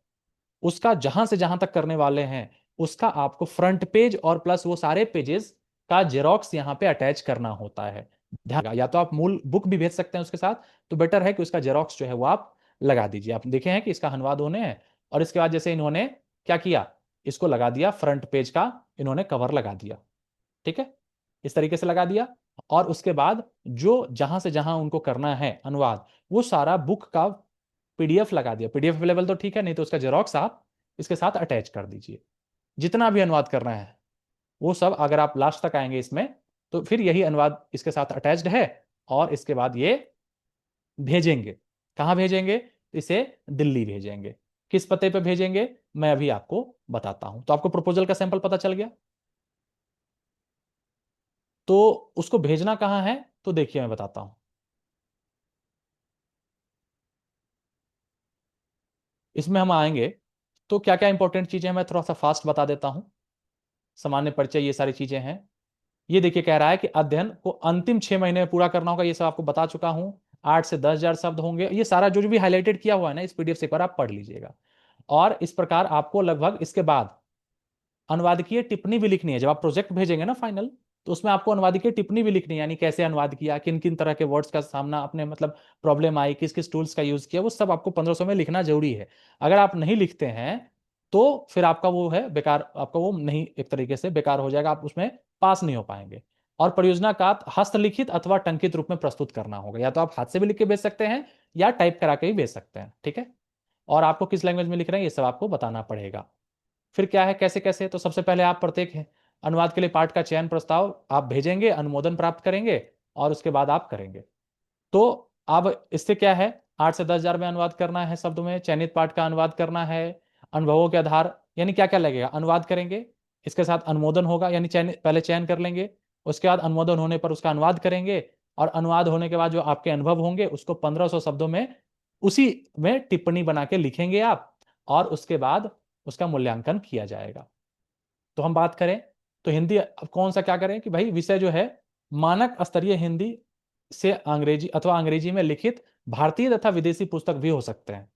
उसका जहां से जहां तक करने वाले हैं उसका आपको फ्रंट पेज और प्लस वो सारे पेजेस का जेरोक्स यहाँ पे अटैच करना होता है। ध्यान, या तो आप मूल बुक भी भेज सकते हैं उसके साथ, तो बेटर है कि उसका जेरोक्स जो है वो आप लगा दीजिए। आप देखे हैं कि इसका अनुवाद होने हैं, और इसके बाद जैसे इन्होंने क्या किया, इसको लगा दिया फ्रंट पेज का, इन्होंने कवर लगा दिया, ठीक है, इस तरीके से लगा दिया। और उसके बाद जो जहां से जहां उनको करना है अनुवाद, वो सारा बुक का पीडीएफ लगा दिया। पीडीएफ अवेलेबल तो ठीक है, नहीं तो उसका जेरोक्स आप इसके साथ अटैच कर दीजिए। जितना भी अनुवाद करना है वो सब, अगर आप लास्ट तक आएंगे इसमें, तो फिर यही अनुवाद इसके साथ अटैच्ड है। और इसके बाद ये भेजेंगे। कहाँ भेजेंगे? इसे दिल्ली भेजेंगे। किस पते पे भेजेंगे मैं अभी आपको बताता हूं। तो आपको प्रपोजल का सैंपल पता चल गया, तो उसको भेजना कहाँ है तो देखिए मैं बताता हूं। इसमें हम आएंगे तो क्या क्या इंपॉर्टेंट चीजें हैं मैं थोड़ा सा फास्ट बता देता हूं। सामान्य परिचय, ये सारी चीजें हैं। ये देखिए कह रहा है कि अध्ययन को अंतिम 6 महीने में पूरा करना होगा। ये सब आपको बता चुका हूं। 8 से 10 हजार शब्द होंगे। ये सारा जो भी हाईलाइटेड किया हुआ है ना, इस पीडीएफ से एक बार आप पढ़ लीजिएगा। और इस प्रकार आपको लगभग इसके बाद अनुवादकीय टिप्पणी भी लिखनी है। जब आप प्रोजेक्ट भेजेंगे ना फाइनल, तो उसमें आपको अनुवादकीय टिप्पणी भी लिखनी है, यानी कैसे अनुवाद किया, किन किन तरह के वर्ड्स का सामना अपने मतलब प्रॉब्लम आई, किस किस टूल्स का यूज किया, वो सब आपको 1500 में लिखना जरूरी है। अगर आप नहीं लिखते हैं तो फिर आपका वो है बेकार, आपका वो नहीं, एक तरीके से बेकार हो जाएगा, आप उसमें पास नहीं हो पाएंगे। और परियोजना का हस्तलिखित अथवा टंकित रूप में प्रस्तुत करना होगा। या तो आप हाथ से भी लिख के भेज सकते हैं या टाइप करा के भी भेज सकते हैं, ठीक है। और आपको किस लैंग्वेज में लिख रहे हैं ये सब आपको बताना पड़ेगा। फिर क्या है, कैसे कैसे, तो सबसे पहले आप प्रत्येक अनुवाद के लिए पाठ का चयन प्रस्ताव आप भेजेंगे, अनुमोदन प्राप्त करेंगे और उसके बाद आप करेंगे। तो अब इससे क्या है, 8 से 10 हजार में अनुवाद करना है, शब्द में चयनित पाठ का अनुवाद करना है। अनुभवों के आधार, यानी क्या क्या लगेगा, अनुवाद करेंगे, इसके साथ अनुमोदन होगा, यानी चयन, पहले चयन कर लेंगे, उसके बाद अनुमोदन होने पर उसका अनुवाद करेंगे। और अनुवाद होने के बाद जो आपके अनुभव होंगे उसको 1500 शब्दों में उसी में टिप्पणी बना के लिखेंगे आप। और उसके बाद उसका मूल्यांकन किया जाएगा। तो हम बात करें तो हिंदी, अब कौन सा क्या करें कि भाई विषय जो है मानक स्तरीय हिंदी से अंग्रेजी अथवा अंग्रेजी में लिखित भारतीय तथा विदेशी पुस्तक भी हो सकते हैं,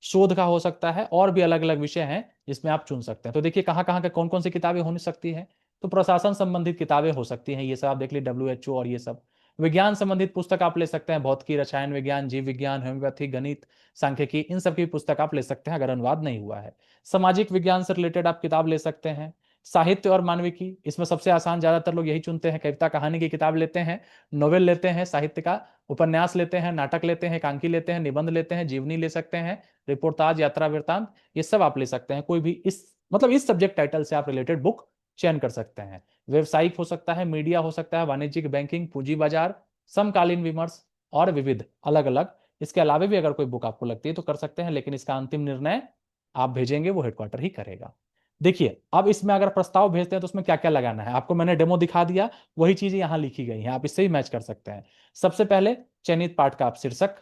शोध का हो सकता है, और भी अलग अलग विषय हैं जिसमें आप चुन सकते हैं। तो देखिए कहाँ कहाँ के कौन कौन सी किताबें हो सकती हैं। तो प्रशासन संबंधित किताबें हो सकती हैं, ये सब आप देख लीजिए, WHO और ये सब। विज्ञान संबंधित पुस्तक आप ले सकते हैं, भौतिकी, रसायन विज्ञान, जीव विज्ञान, होम्योपैथी, गणित, सांख्यिकी, इन सब की पुस्तक आप ले सकते हैं अगर अनुवाद नहीं हुआ है। सामाजिक विज्ञान से रिलेटेड आप किताब ले सकते हैं। साहित्य और मानविकी, इसमें सबसे आसान, ज्यादातर लोग यही चुनते हैं, कविता कहानी की किताब लेते हैं, नोवेल लेते हैं साहित्य का, उपन्यास लेते हैं, नाटक लेते हैं, एकांकी लेते हैं, निबंध लेते हैं, जीवनी ले सकते हैं, रिपोर्टाज, यात्रा वृत्तांत, ये सब आप ले सकते हैं। कोई भी इस मतलब इस सब्जेक्ट टाइटल से आप रिलेटेड बुक चयन कर सकते हैं। व्यवसायिक हो सकता है, मीडिया हो सकता है, वाणिज्यिक, बैंकिंग, पूंजी बाजार, समकालीन विमर्श और विविध, अलग अलग। इसके अलावा भी अगर कोई बुक आपको लगती है तो कर सकते हैं, लेकिन इसका अंतिम निर्णय आप भेजेंगे वो हेडक्वार्टर ही करेगा। देखिए अब इसमें अगर प्रस्ताव भेजते हैं तो उसमें क्या क्या लगाना है, आपको मैंने डेमो दिखा दिया, वही चीजें यहां लिखी गई हैं, आप इससे ही मैच कर सकते हैं। सबसे पहले चयनित पाठ का आप शीर्षक,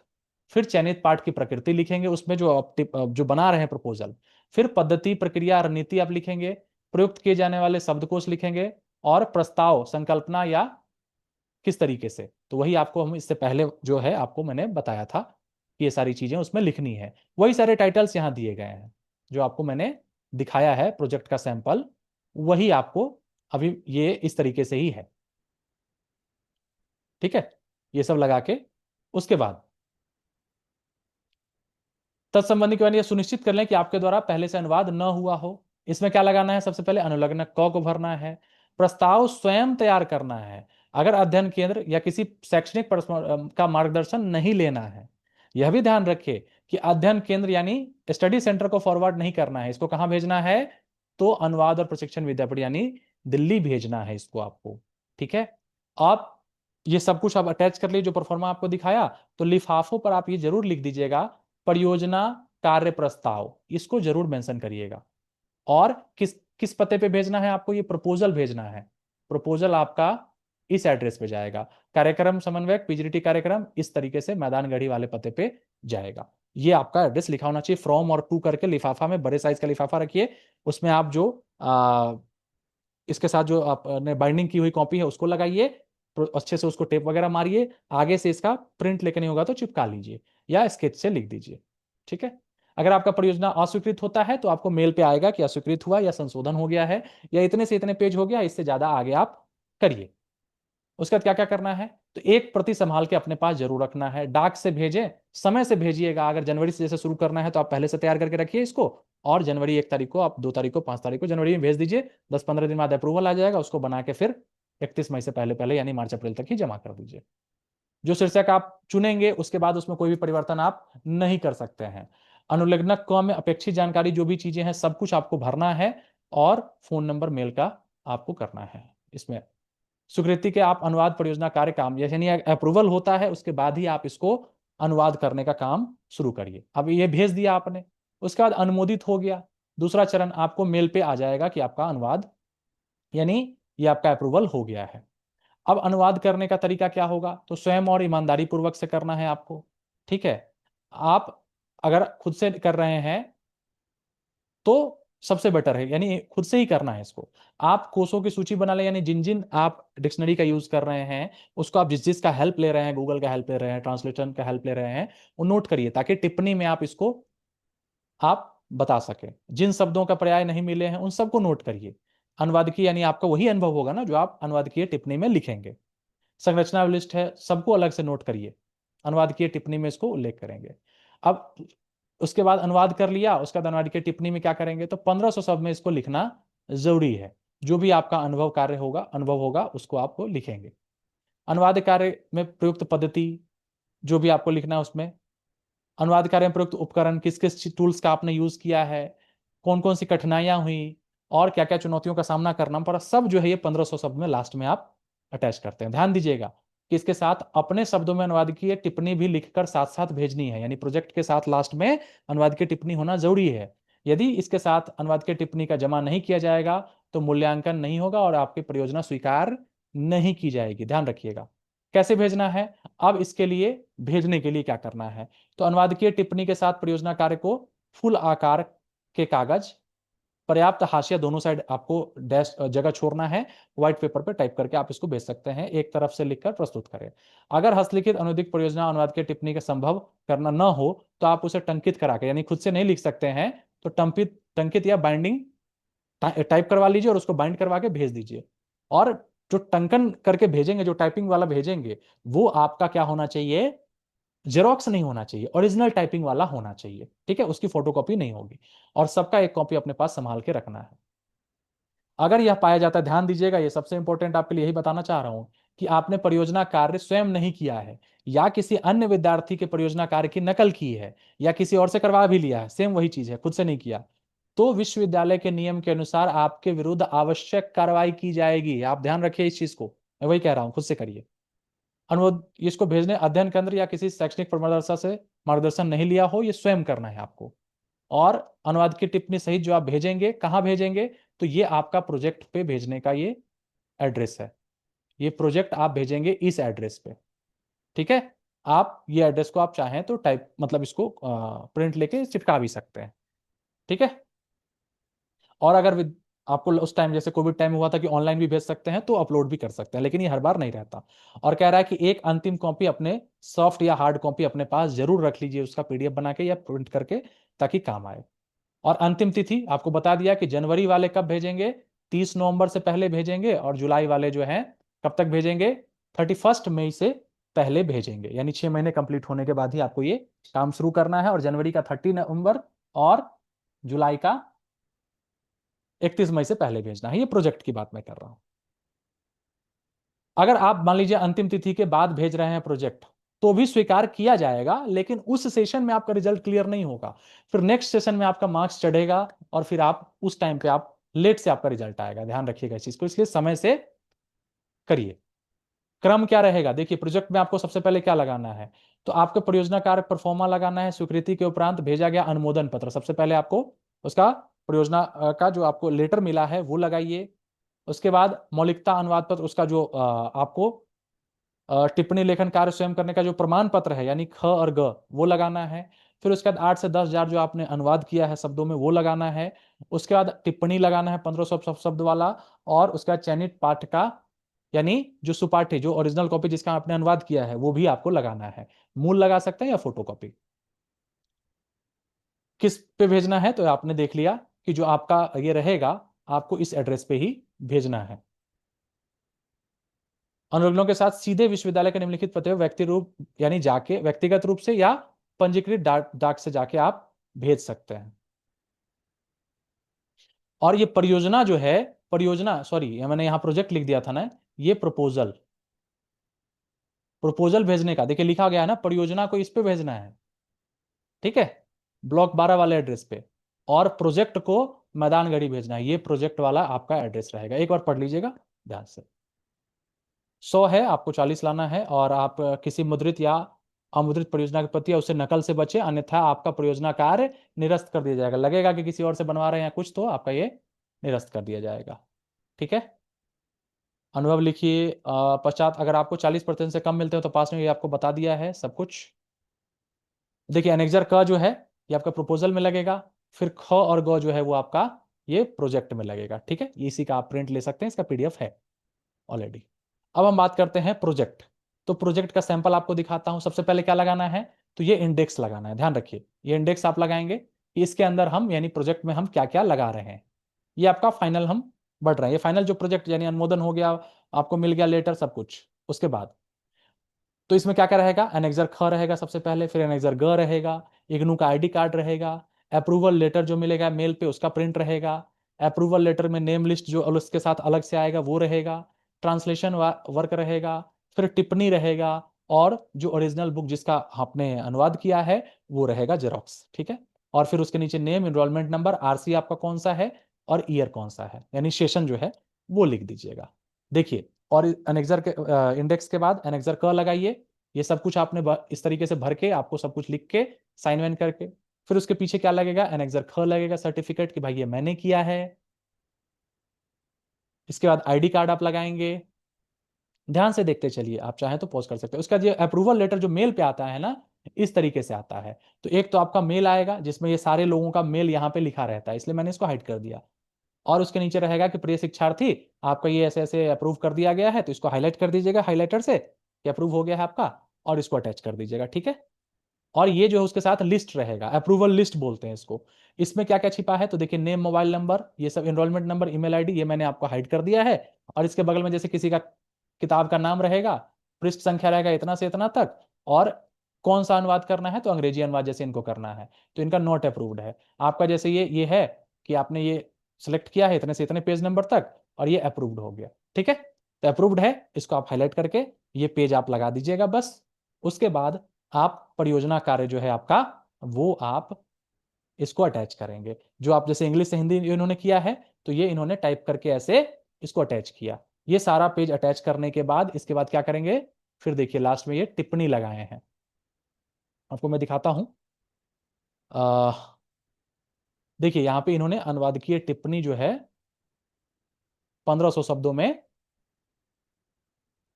फिर चयनित पाठ की प्रकृति लिखेंगे उसमें जो आप जो बना रहे हैं प्रपोजल, फिर पद्धति, प्रक्रिया, रणनीति आप लिखेंगे, प्रयुक्त किए जाने वाले शब्दकोश लिखेंगे, और प्रस्ताव, संकल्पना या किस तरीके से, तो वही आपको हम इससे पहले जो है आपको मैंने बताया था कि ये सारी चीजें उसमें लिखनी है। वही सारे टाइटल्स यहाँ दिए गए हैं जो आपको मैंने दिखाया है प्रोजेक्ट का सैंपल, वही आपको अभी ये इस तरीके से ही है, ठीक है। ये सब लगा के उसके बाद तत्संबंधी केवल यह सुनिश्चित कर लें कि आपके द्वारा पहले से अनुवाद न हुआ हो। इसमें क्या लगाना है, सबसे पहले अनुलग्न क को भरना है। प्रस्ताव स्वयं तैयार करना है, अगर अध्ययन केंद्र या किसी शैक्षणिक का मार्गदर्शन नहीं लेना है। यह भी ध्यान रखिए कि अध्ययन केंद्र यानी स्टडी सेंटर को फॉरवर्ड नहीं करना है, इसको कहां भेजना है, तो अनुवाद और प्रशिक्षण विद्यापीठ यानी दिल्ली भेजना है इसको आपको, ठीक है। आप ये सब कुछ आप अटैच कर लीजिए जो परफॉर्मा आपको दिखाया। तो लिफाफों पर आप ये जरूर लिख दीजिएगा परियोजना कार्य प्रस्ताव, इसको जरूर मेंशन करिएगा। और किस किस पते पे भेजना है आपको, ये प्रपोजल भेजना है। प्रपोजल आपका इस एड्रेस पे जाएगा, कार्यक्रम समन्वयक पीजीडीटी कार्यक्रम, इस तरीके से मैदान गढ़ी वाले पते पे जाएगा। ये आपका एड्रेस लिखा होना चाहिए, फ्रॉम और टू करके लिफाफा में, बड़े साइज का लिफाफा रखिए। उसमें आप जो इसके साथ जो आपने बाइंडिंग की हुई कॉपी है उसको लगाइए, अच्छे से उसको टेप वगैरह मारिए, आगे से इसका प्रिंट लेके नहीं होगा तो चिपका लीजिए या स्केच से लिख दीजिए, ठीक है। अगर आपका परियोजना अस्वीकृत होता है तो आपको मेल पे आएगा कि अस्वीकृत हुआ या संशोधन हो गया है या इतने से इतने पेज हो गया, इससे ज्यादा आगे आप करिए। उसके बाद क्या क्या करना है, तो एक प्रति संभाल के अपने पास जरूर रखना है, डाक से भेजें, समय से भेजिएगा। अगर जनवरी से जैसे शुरू करना है तो आप पहले से तैयार करके रखिए इसको, और जनवरी 1 तारीख को, आप 2 तारीख को, 5 तारीख को जनवरी में भेज दीजिए। 10-15 दिन बाद अप्रूवल आ जाएगा, उसको बना के फिर 31 मई से पहले पहले यानी मार्च अप्रैल तक ही जमा कर दीजिए। जो शीर्षक आप चुनेंगे उसके बाद उसमें कोई भी परिवर्तन आप नहीं कर सकते हैं। अनुलग्नक क में अपेक्षित जानकारी जो भी चीजें हैं सब कुछ आपको भरना है और फोन नंबर मेल का आपको करना है। इसमें स्वीकृति के आप अनुवाद परियोजना कार्य काम जैसे नहीं अप्रूवल होता है उसके बाद ही आप इसको अनुवाद करने का काम शुरू करिए। अब ये भेज दिया आपने, उसके बाद अनुमोदित हो गया, दूसरा चरण आपको मेल पे आ जाएगा कि आपका अनुवाद यानी ये आपका अप्रूवल हो गया है। अब अनुवाद करने का तरीका क्या होगा, तो स्वयं और ईमानदारी पूर्वक से करना है आपको। ठीक है, आप अगर खुद से कर रहे हैं तो सबसे बेटर है, यानी खुद से ही करना है इसको। आप कोर्सों की सूची बना लें, यानी जिन जिन आप डिक्शनरी का यूज कर रहे हैं उसको आप जिस जिसका हेल्प ले रहे हैं, गूगल का हेल्प ले रहे हैं, ट्रांसलेशन का हेल्प ले रहे हैं, वो नोट करिए ताकि टिप्पणी में आप इसको आप बता सकें। जिन शब्दों का पर्याय नहीं मिले हैं उन सबको नोट करिए। अनुवादकीय यानी आपका वही अनुभव होगा ना जो आप अनुवादकीय टिप्पणी में लिखेंगे। संरचना लिस्ट है, सबको अलग से नोट करिए, अनुवादकीय टिप्पणी में इसको उल्लेख करेंगे। अब उसके बाद अनुवाद कर लिया, उसके बाद अनुवादकीय टिप्पणी में क्या करेंगे, तो 1500 शब्द में इसको लिखना जरूरी है। जो भी आपका अनुभव होगा उसको आपको लिखेंगे। अनुवाद कार्य में प्रयुक्त पद्धति जो भी आपको लिखना है उसमें, अनुवाद कार्य में प्रयुक्त उपकरण किस किस टूल्स का आपने यूज किया है, कौन कौन सी कठिनाइयां हुई और क्या क्या चुनौतियों का सामना करना पड़ा, सब जो है ये 1500 शब्द में लास्ट में आप अटैच करते हैं। ध्यान दीजिएगा कि इसके साथ अपने शब्दों में अनुवाद की टिप्पणी भी लिखकर साथ साथ भेजनी है, यानी प्रोजेक्ट के साथ लास्ट में अनुवाद की टिप्पणी होना जरूरी है। यदि इसके साथ अनुवाद की टिप्पणी का जमा नहीं किया जाएगा तो मूल्यांकन नहीं होगा और आपकी परियोजना स्वीकार नहीं की जाएगी। ध्यान रखिएगा। कैसे भेजना है, अब इसके लिए भेजने के लिए क्या करना है, तो अनुवादकीय टिप्पणी के साथ परियोजना कार्य को फुल आकार के कागज, पर्याप्त हाशिया दोनों साइड आपको डैश जगह छोड़ना है, व्हाइट पेपर पे टाइप करके आप इसको भेज सकते हैं, एक तरफ से लिखकर प्रस्तुत करें। अगर हस्तलिखित अनुदिक परियोजना अनुवाद की टिप्पणी का संभव करना न हो तो आप उसे टंकित करा के, यानी खुद से नहीं लिख सकते हैं तो टंकित या बाइंडिंग टाइप करवा लीजिए और उसको बाइंड करवा के भेज दीजिए। और जो टंकन करके भेजेंगे, जो टाइपिंग वाला भेजेंगे, वो आपका क्या होना चाहिए, जेरोक्स नहीं होना चाहिए, ओरिजिनल टाइपिंग वाला होना चाहिए। ठीक है, उसकी फोटोकॉपी नहीं होगी और सबका एक कॉपी अपने पास संभाल के रखना है। अगर यह पाया जाता है, ध्यान दीजिएगा, ये सबसे इंपॉर्टेंट आपके लिए यही बताना चाह रहा हूं कि आपने परियोजना कार्य स्वयं नहीं किया है या किसी अन्य विद्यार्थी के परियोजना कार्य की नकल की है या किसी और से करवा भी लिया है, सेम वही चीज है, खुद से नहीं किया, तो विश्वविद्यालय के नियम के अनुसार आपके विरुद्ध आवश्यक कार्रवाई की जाएगी। आप ध्यान रखिए इस चीज को, मैं वही कह रहा हूं, खुद से करिए। अनुरोध, इसको भेजने अध्ययन केंद्र या किसी शैक्षणिक प्रदर्शन से मार्गदर्शन नहीं लिया हो, ये स्वयं करना है आपको। और अनुवाद की टिप्पणी सहित जो आप भेजेंगे, कहाँ भेजेंगे, तो ये आपका प्रोजेक्ट पे भेजने का ये एड्रेस है, ये प्रोजेक्ट आप भेजेंगे इस एड्रेस पे। ठीक है, आप ये एड्रेस को आप चाहें तो टाइप मतलब इसको प्रिंट लेके चिपका भी सकते हैं। ठीक है, और अगर आपको उस टाइम जैसे कोविड टाइम हुआ था कि ऑनलाइन भी भेज सकते हैं तो अपलोड भी कर सकते हैं, लेकिन ये हर बार नहीं रहता। और कह रहा है कि एक अंतिम कॉपी अपने सॉफ्ट या हार्ड कॉपी अपने पास जरूर रख लीजिए, उसका पीडीएफ बना के या प्रिंट करके, ताकि काम आए। और अंतिम तिथि आपको बता दिया कि जनवरी वाले कब भेजेंगे, 30 नवंबर से पहले भेजेंगे, और जुलाई वाले जो हैं कब तक भेजेंगे, 31 मई से पहले भेजेंगे, यानी 6 महीने कंप्लीट होने के बाद ही आपको ये काम शुरू करना है। और जनवरी का 30 नवंबर और जुलाई का 31 मई से पहले भेजना है। ये प्रोजेक्ट की बात मैं कर रहा हूं। अगर आप मान लीजिए अंतिम तिथि के बाद भेज रहे हैं प्रोजेक्ट तो भी स्वीकार किया जाएगा, लेकिन उस सेशन में आपका रिजल्ट क्लियर नहीं होगा, फिर नेक्स्ट सेशन में आपका मार्क्स चढ़ेगा और फिर आप उस टाइम पे आप लेट से आपका रिजल्ट आएगा। ध्यान रखिएगा इस चीज को, इसलिए समय से करिए। क्रम क्या रहेगा, देखिए प्रोजेक्ट में आपको सबसे पहले क्या लगाना है, तो आपको परियोजना कार्य परफॉर्मा लगाना है, स्वीकृति के उपरांत भेजा गया अनुमोदन पत्र, सबसे पहले आपको उसका परियोजना का जो आपको लेटर मिला है वो लगाइए। उसके बाद मौलिकता अनुवाद पत्र, उसका जो आपको टिप्पणी लेखन कार्य स्वयं करने का जो प्रमाण पत्र है यानी ख और ग वो लगाना है। फिर उसके बाद 8 से 10 हजार जो आपने अनुवाद किया है शब्दों में वो लगाना है। उसके बाद टिप्पणी लगाना है 1500 शब्द वाला। और उसका चयनित पाठ का यानी जो सुपाठ्य जो ओरिजिनल कॉपी जिसका आपने अनुवाद किया है वो भी आपको लगाना है। मूल लगा सकते हैं या फोटो कॉपी। किस पे भेजना है, तो आपने देख लिया कि जो आपका ये रहेगा आपको इस एड्रेस पे ही भेजना है। अनुरोधों के साथ सीधे विश्वविद्यालय के निम्नलिखित पते व्यक्ति रूप यानी जाके व्यक्तिगत रूप से या पंजीकृत डाक से जाके आप भेज सकते हैं। और ये परियोजना जो है, परियोजना सॉरी मैंने यहाँ प्रोजेक्ट लिख दिया था ना, ये प्रपोजल, प्रपोजल भेजने का देखिए लिखा गया है ना, परियोजना को इस पे भेजना है, ठीक है, ब्लॉक 12 वाले एड्रेस पे, और प्रोजेक्ट को मैदानगढ़ी भेजना है, ये प्रोजेक्ट वाला आपका एड्रेस रहेगा। एक बार पढ़ लीजिएगा ध्यान से। 100 है, आपको 40 लाना है, और आप किसी मुद्रित या अमुद्रित परियोजना के प्रति उससे नकल से बचे, अन्यथा आपका परियोजना कार्य निरस्त कर दिया जाएगा। लगेगा कि किसी और से बनवा रहे हैं कुछ, तो आपका ये निरस्त कर दिया जाएगा, ठीक है। अनुभव लिखिए। पश्चात अगर आपको 40% से कम मिलते हो तो पास में, ये आपको बता दिया है सब कुछ। देखिए एनेक्जर क जो है ये आपका प्रपोजल में लगेगा, फिर ख और ग जो है वो आपका ये प्रोजेक्ट में लगेगा, ठीक है। इसी का आप प्रिंट ले सकते हैं, इसका पीडीएफ है ऑलरेडी। अब हम बात करते हैं प्रोजेक्ट। तो प्रोजेक्ट का सैंपल आपको दिखाता हूं। सबसे पहले क्या लगाना है, तो ये इंडेक्स लगाना है, ध्यान रखिए ये इंडेक्स आप लगाएंगे, इसके अंदर हम यानी प्रोजेक्ट में हम क्या क्या लगा रहे हैं, ये आपका फाइनल हम बढ़ रहे हैं, ये फाइनल जो प्रोजेक्ट यानी अनुमोदन हो गया, आपको मिल गया लेटर सब कुछ। उसके बाद तो इसमें क्या क्या रहेगा, एनेक्सर ख रहेगा सबसे पहले, फिर एनेक्सर ग रहेगा, इग्नू का आईडी कार्ड रहेगा, अप्रूवल लेटर जो मिलेगा मेल पे उसका प्रिंट रहेगा, अप्रूवल लेटर में नेम लिस्ट जो उसके साथ अलग से आएगा वो रहेगा, ट्रांसलेशन वर्क रहेगा, फिर टिप्पणी रहेगा, और जो ओरिजिनल बुक जिसका आपने अनुवाद किया है वो रहेगा जेरोक्स, ठीक है। और फिर उसके नीचे नेम, इनरोलमेंट नंबर, आरसी आपका कौन सा है और ईयर कौन सा है, यानी सेशन जो है वो लिख दीजिएगा। देखिए, और एनेक्सर के इंडेक्स के बाद एनेक्सर क लगाइए, ये सब कुछ आपने इस तरीके से भर के आपको सब कुछ लिख के साइन वाइन करके, फिर उसके पीछे क्या लगेगा, एनेक्सर ख लगेगा, सर्टिफिकेट कि भाई ये मैंने किया है। इसके बाद आईडी कार्ड आप लगाएंगे, ध्यान से देखते चलिए, आप चाहें तो पॉज कर सकते हैं। उसका जो अप्रूवल लेटर जो मेल पे आता है ना, इस तरीके से आता है। तो एक तो आपका मेल आएगा जिसमें ये सारे लोगों का मेल यहाँ पे लिखा रहता है, इसलिए मैंने इसको हाइड कर दिया। और उसके नीचे रहेगा कि प्रिय शिक्षार्थी, आपका ये ऐसे ऐसे अप्रूव कर दिया गया है, तो इसको हाईलाइट कर दीजिएगा हाईलाइटर से कि अप्रूव हो गया है आपका, और इसको अटैच कर दीजिएगा, ठीक है। और ये जो है उसके साथ लिस्ट रहेगा, अप्रूवल लिस्ट बोलते हैं इसको। इसमें क्या क्या छिपा है, तो देखिए नेम, मोबाइल नंबर, ये सब, एनरोलमेंट नंबर, ईमेल आईडी, ये मैंने आपको हाइड कर दिया है। और इसके बगल में जैसे किसी का किताब का नाम रहेगा, पृष्ठ संख्या रहेगा इतना से इतना तक, और कौन सा अनुवाद करना है, तो अंग्रेजी अनुवाद जैसे इनको करना है, तो इनका नॉट अप्रूव्ड है। आपका जैसे ये है कि आपने ये सिलेक्ट किया है इतने से इतने पेज नंबर तक, और ये अप्रूव्ड हो गया, ठीक है। तो अप्रूव्ड है, इसको आप हाईलाइट करके ये पेज आप लगा दीजिएगा बस। उसके बाद आप परियोजना कार्य जो है आपका, वो आप इसको अटैच करेंगे। जो आप जैसे इंग्लिश से हिंदी इन्होंने किया है, तो ये इन्होंने टाइप करके ऐसे इसको अटैच किया। ये सारा पेज अटैच करने के बाद इसके बाद क्या करेंगे, फिर देखिए लास्ट में ये टिप्पणी लगाए हैं, आपको मैं दिखाता हूं। देखिए यहाँ पे इन्होंने अनुवादकीय टिप्पणी जो है 1500 शब्दों में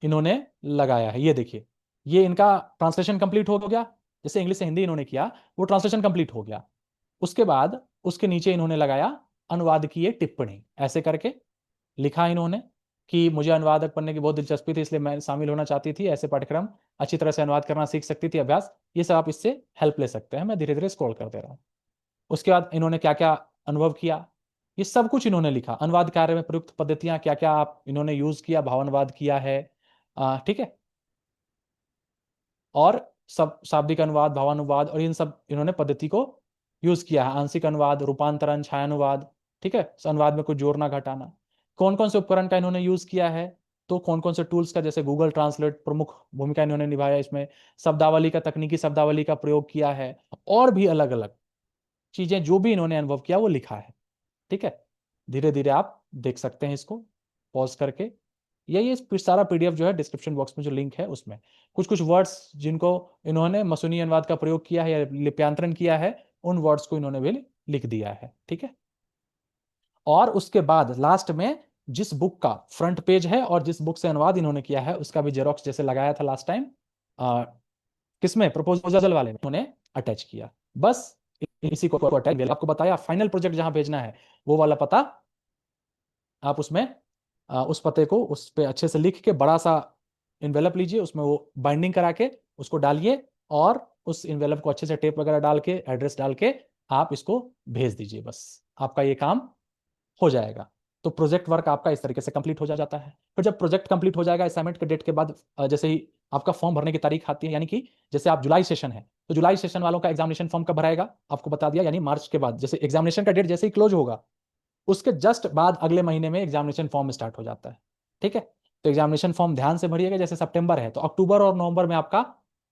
इन्होंने लगाया है। ये देखिए, ये इनका ट्रांसलेशन कंप्लीट हो गया, जैसे इंग्लिश से हिंदी इन्होंने किया वो ट्रांसलेशन कंप्लीट हो गया। उसके बाद उसके नीचे इन्होंने लगाया अनुवाद की ये टिप्पणी, ऐसे करके लिखा इन्होंने कि मुझे अनुवादक बनने की बहुत दिलचस्पी थी, इसलिए मैं शामिल होना चाहती थी, ऐसे पाठ्यक्रम अच्छी तरह से अनुवाद करना सीख सकती थी, अभ्यास, ये सब आप इससे हेल्प ले सकते हैं। मैं धीरे धीरे स्क्रॉल कर दे रहा हूँ। उसके बाद इन्होंने क्या क्या अनुभव किया, ये सब कुछ इन्होंने लिखा। अनुवाद कार्य में प्रयुक्त पद्धतियां क्या क्या आप इन्होंने यूज किया, भावानुवाद किया है, ठीक है, और सब शाब्दिक अनुवाद, भावानुवाद, और इन सब इन्होंने पद्धति को यूज किया है। आंशिक अनुवाद, रूपांतरण, छायानुवाद, ठीक है, अनुवाद में कुछ जोड़ना घटाना। कौन कौन से उपकरण का इन्होंने यूज किया है, तो कौन कौन से टूल्स का, जैसे गूगल ट्रांसलेट प्रमुख भूमिका इन्होंने निभाया इसमें, शब्दावली का, तकनीकी शब्दावली का प्रयोग किया है, और भी अलग अलग चीजें जो भी इन्होंने अनुभव किया वो लिखा है, ठीक है। धीरे धीरे आप देख सकते हैं इसको पॉज करके। ये सारा पीडीएफ जो है डिस्क्रिप्शन बॉक्स में जो लिंक है उसमें कुछ कुछ वर्ड्स जिनको इन्होंने मसूनी अनुवाद का प्रयोग किया है या लिप्यांतरण किया है, उन वर्ड्स को इन्होंने भी लिख दिया है, ठीक है। और उसके बाद लास्ट में जिस बुक का फ्रंट पेज है और जिस बुक से अनुवाद इन्होंने किया है उसका भी जेरोक्स जैसे लगाया था लास्ट टाइम, किसमें, प्रपोजल वाले में उन्होंने अटैच किया। बस इसी को अटैच, आपको बताया फाइनल प्रोजेक्ट जहां भेजना है वो वाला पता आप उसमें उस पते को उस पे अच्छे से लिख के बड़ा सा इन्वेलप लीजिए, उसमें वो बाइंडिंग करा के उसको डालिए, और उस इन्वेलप को अच्छे से टेप वगैरह डाल के एड्रेस डाल के आप इसको भेज दीजिए, बस आपका ये काम हो जाएगा। तो प्रोजेक्ट वर्क आपका इस तरीके से कंप्लीट हो जाता है। फिर जब प्रोजेक्ट कंप्लीट हो जाएगा असाइनमेंट के डेट के बाद, जैसे ही आपका फॉर्म भरने की तारीख आती है, यानी कि जैसे आप जुलाई सेशन है तो जुलाई सेशन वालों का एग्जामिनेशन फॉर्म कब भराएगा आपको बता दिया, यानी मार्च के बाद, जैसे एग्जामिनेशन का डेट जैसे ही क्लोज होगा उसके जस्ट बाद अगले महीने में एग्जामिनेशन फॉर्म स्टार्ट हो जाता है, ठीक है। तो एग्जामिनेशन फॉर्म ध्यान से भरिएगा। जैसे सितंबर है तो अक्टूबर और नवंबर में आपका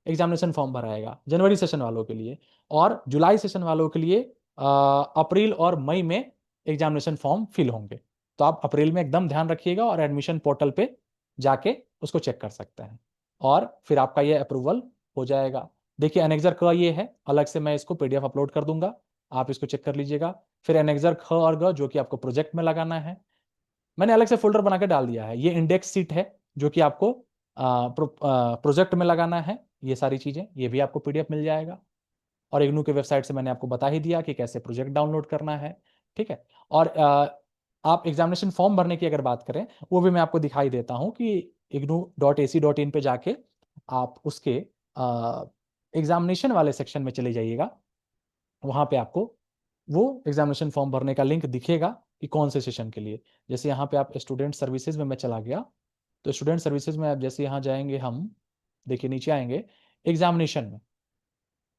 एग्जामिनेशन फॉर्म भराएगा जनवरी सेशन वालों के लिए, और जुलाई सेशन वालों के लिए अप्रैल और मई में एग्जामिनेशन फॉर्म फिल होंगे। तो आप अप्रैल में एकदम ध्यान रखिएगा और एडमिशन पोर्टल पे जाके उसको चेक कर सकते हैं, और फिर आपका ये अप्रूवल हो जाएगा। देखिए एनेक्जर क ये है, अलग से मैं इसको पीडीएफ अपलोड कर दूंगा, आप इसको चेक कर लीजिएगा। फिर एनेक्जर ख और ग जो कि आपको प्रोजेक्ट में लगाना है, मैंने अलग से फोल्डर बना के डाल दिया है। ये इंडेक्स सीट है जो कि आपको प्रोजेक्ट में लगाना है। ये सारी चीजें ये भी आपको पीडीएफ मिल जाएगा, और इग्नू के वेबसाइट से मैंने आपको बता ही दिया कि कैसे प्रोजेक्ट डाउनलोड करना है। ठीक है, और आप एग्जामिनेशन फॉर्म भरने की अगर बात करें, वो भी मैं आपको दिखाई देता हूं कि ignu.ac.in पे जाके आप उसके एग्जामिनेशन वाले सेक्शन में चले जाइएगा। वहां पे आपको वो एग्जामिनेशन फॉर्म भरने का लिंक दिखेगा कि कौन से सेशन के लिए। जैसे यहाँ पे आप स्टूडेंट सर्विसेज में मैं चला गया, तो स्टूडेंट सर्विसेज में आप जैसे यहाँ जाएंगे, हम देखिए नीचे आएंगे, एग्जामिनेशन में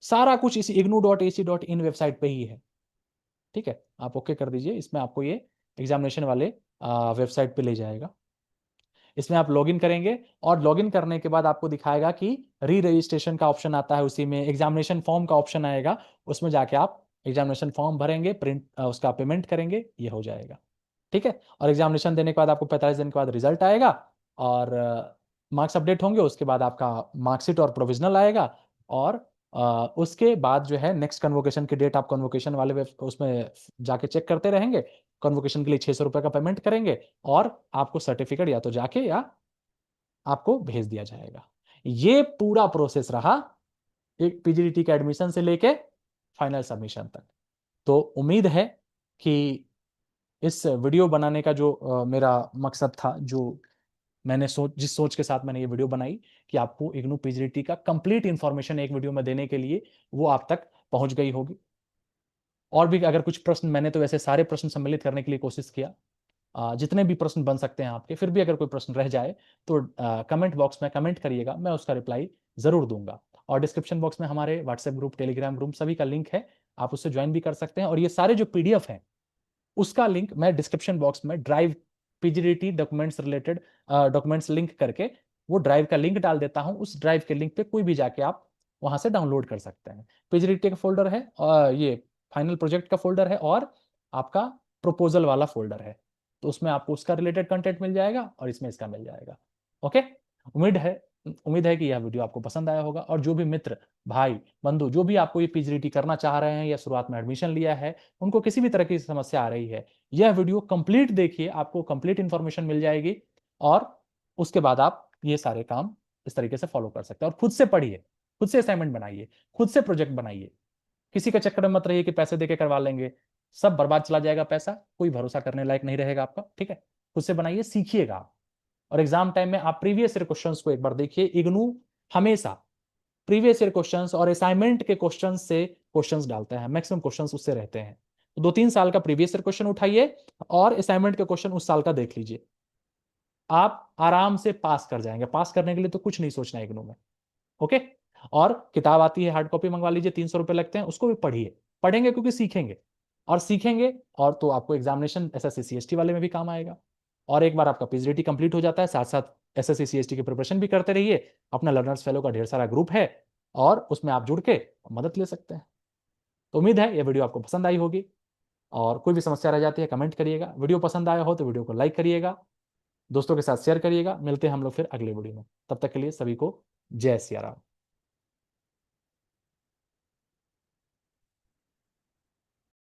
सारा कुछ इसी ignu.ac.in वेबसाइट पे ही है। ठीक है, आप ओके कर दीजिए, इसमें आपको ये एग्जामिनेशन वाले वेबसाइट पे ले जाएगा। इसमें आप लॉगिन करेंगे, और लॉगिन करने के बाद आपको दिखाएगा कि री रजिस्ट्रेशन का ऑप्शन आता है, उसी में एग्जामिनेशन फॉर्म का ऑप्शन आएगा, उसमें जाके आप एग्जामिनेशन फॉर्म भरेंगे, प्रिंट उसका पेमेंट करेंगे, ये हो जाएगा। ठीक है, और एग्जामिनेशन देने के बाद आपको 45 दिन के बाद रिजल्ट आएगा, और मार्क्स अपडेट होंगे, उसके बाद आपका मार्कशीट और प्रोविजनल आएगा, और उसके बाद जो है नेक्स्ट कन्वोकेशन की डेट आप कन्वोकेशन वाले उसमें जाके चेक करते रहेंगे। कन्वोकेशन के लिए 600 रुपये का पेमेंट करेंगे, और आपको सर्टिफिकेट या तो जाके या आपको भेज दिया जाएगा। ये पूरा प्रोसेस रहा एक पीजीडीटी के एडमिशन से लेके फाइनल सबमिशन तक। तो उम्मीद है कि इस वीडियो बनाने का जो मेरा मकसद था, जो मैंने जिस सोच के साथ मैंने ये वीडियो बनाई कि आपको इग्नू पीजीडीटी का कंप्लीट इंफॉर्मेशन एक वीडियो में देने के लिए, वो आप तक पहुंच गई होगी। और भी अगर कुछ प्रश्न, मैंने तो वैसे सारे प्रश्न सम्मिलित करने के लिए कोशिश किया, जितने भी प्रश्न बन सकते हैं आपके, फिर भी अगर कोई प्रश्न रह जाए तो कमेंट बॉक्स में कमेंट करिएगा, मैं उसका रिप्लाई जरूर दूंगा। और डिस्क्रिप्शन बॉक्स में हमारे व्हाट्सएप ग्रुप, टेलीग्राम ग्रुप सभी का लिंक है, आप उससे ज्वाइन भी कर सकते हैं। और ये सारे जो पीडीएफ हैं उसका लिंक मैं डिस्क्रिप्शन बॉक्स में drive PGDT documents related documents link करके वो ड्राइव का लिंक डाल देता हूं। उस ड्राइव के लिंक पे कोई भी जाके आप वहां से डाउनलोड कर सकते हैं। पीजीडीटी का फोल्डर है, और ये फाइनल प्रोजेक्ट का फोल्डर है, और आपका प्रपोजल वाला फोल्डर है। तो उसमें आपको उसका रिलेटेड कंटेंट मिल जाएगा, और इसमें इसका मिल जाएगा। ओके, उम्मीद है उम्मीद है कि यह वीडियो आपको पसंद आया होगा। और जो भी मित्र, भाई, बंधु जो भी आपको ये पीजीडीटी करना चाह रहे हैं या शुरुआत में एडमिशन लिया है, उनको किसी भी तरह की समस्या आ रही है, यह वीडियो कंप्लीट देखिए, आपको कंप्लीट इंफॉर्मेशन मिल जाएगी। और उसके बाद आप ये सारे काम इस तरीके से फॉलो कर सकते हैं। और खुद से पढ़िए, खुद से असाइनमेंट बनाइए, खुद से प्रोजेक्ट बनाइए। किसी का चक्कर में मत रहिए कि पैसे देके करवा लेंगे, सब बर्बाद चला जाएगा, पैसा कोई भरोसा करने लायक नहीं रहेगा आपका। ठीक है, खुद से बनाइए, सीखिएगा आप। और एग्जाम टाइम में आप प्रीवियस ईयर क्वेश्चंस को एक बार देखिए। इग्नू हमेशा प्रीवियस ईयर क्वेश्चंस और असाइनमेंट के क्वेश्चंस से क्वेश्चंस डालते हैं, मैक्सिमम क्वेश्चंस उससे रहते हैं। तो 2-3 साल का प्रीवियस ईयर क्वेश्चन उठाइए, और असाइनमेंट के क्वेश्चन उस साल का देख लीजिए, आप आराम से पास कर जाएंगे। पास करने के लिए तो कुछ नहीं सोचना है इग्नू में। ओके, और किताब आती है, हार्ड कॉपी मंगवा लीजिए, 300 रुपये लगते हैं, उसको भी पढ़िए। पढ़ेंगे क्योंकि सीखेंगे, और सीखेंगे और तो आपको एग्जामिनेशन एसएससी सीएसटी वाले में भी काम आएगा। और एक बार आपका पीजीडीटी कंप्लीट हो जाता है, साथ साथ एसएससी सीएसटी की प्रिपरेशन भी करते रहिए। अपना लर्नर्स फेलो का ढेर सारा ग्रुप है, और उसमें आप जुड़ के मदद ले सकते हैं। तो उम्मीद है ये वीडियो आपको पसंद आई होगी, और कोई भी समस्या रह जाती है कमेंट करिएगा। वीडियो पसंद आया हो तो वीडियो को लाइक करिएगा, दोस्तों के साथ शेयर करिएगा। मिलते हैं हम लोग फिर अगले वीडियो में, तब तक के लिए सभी को जय सिया राम।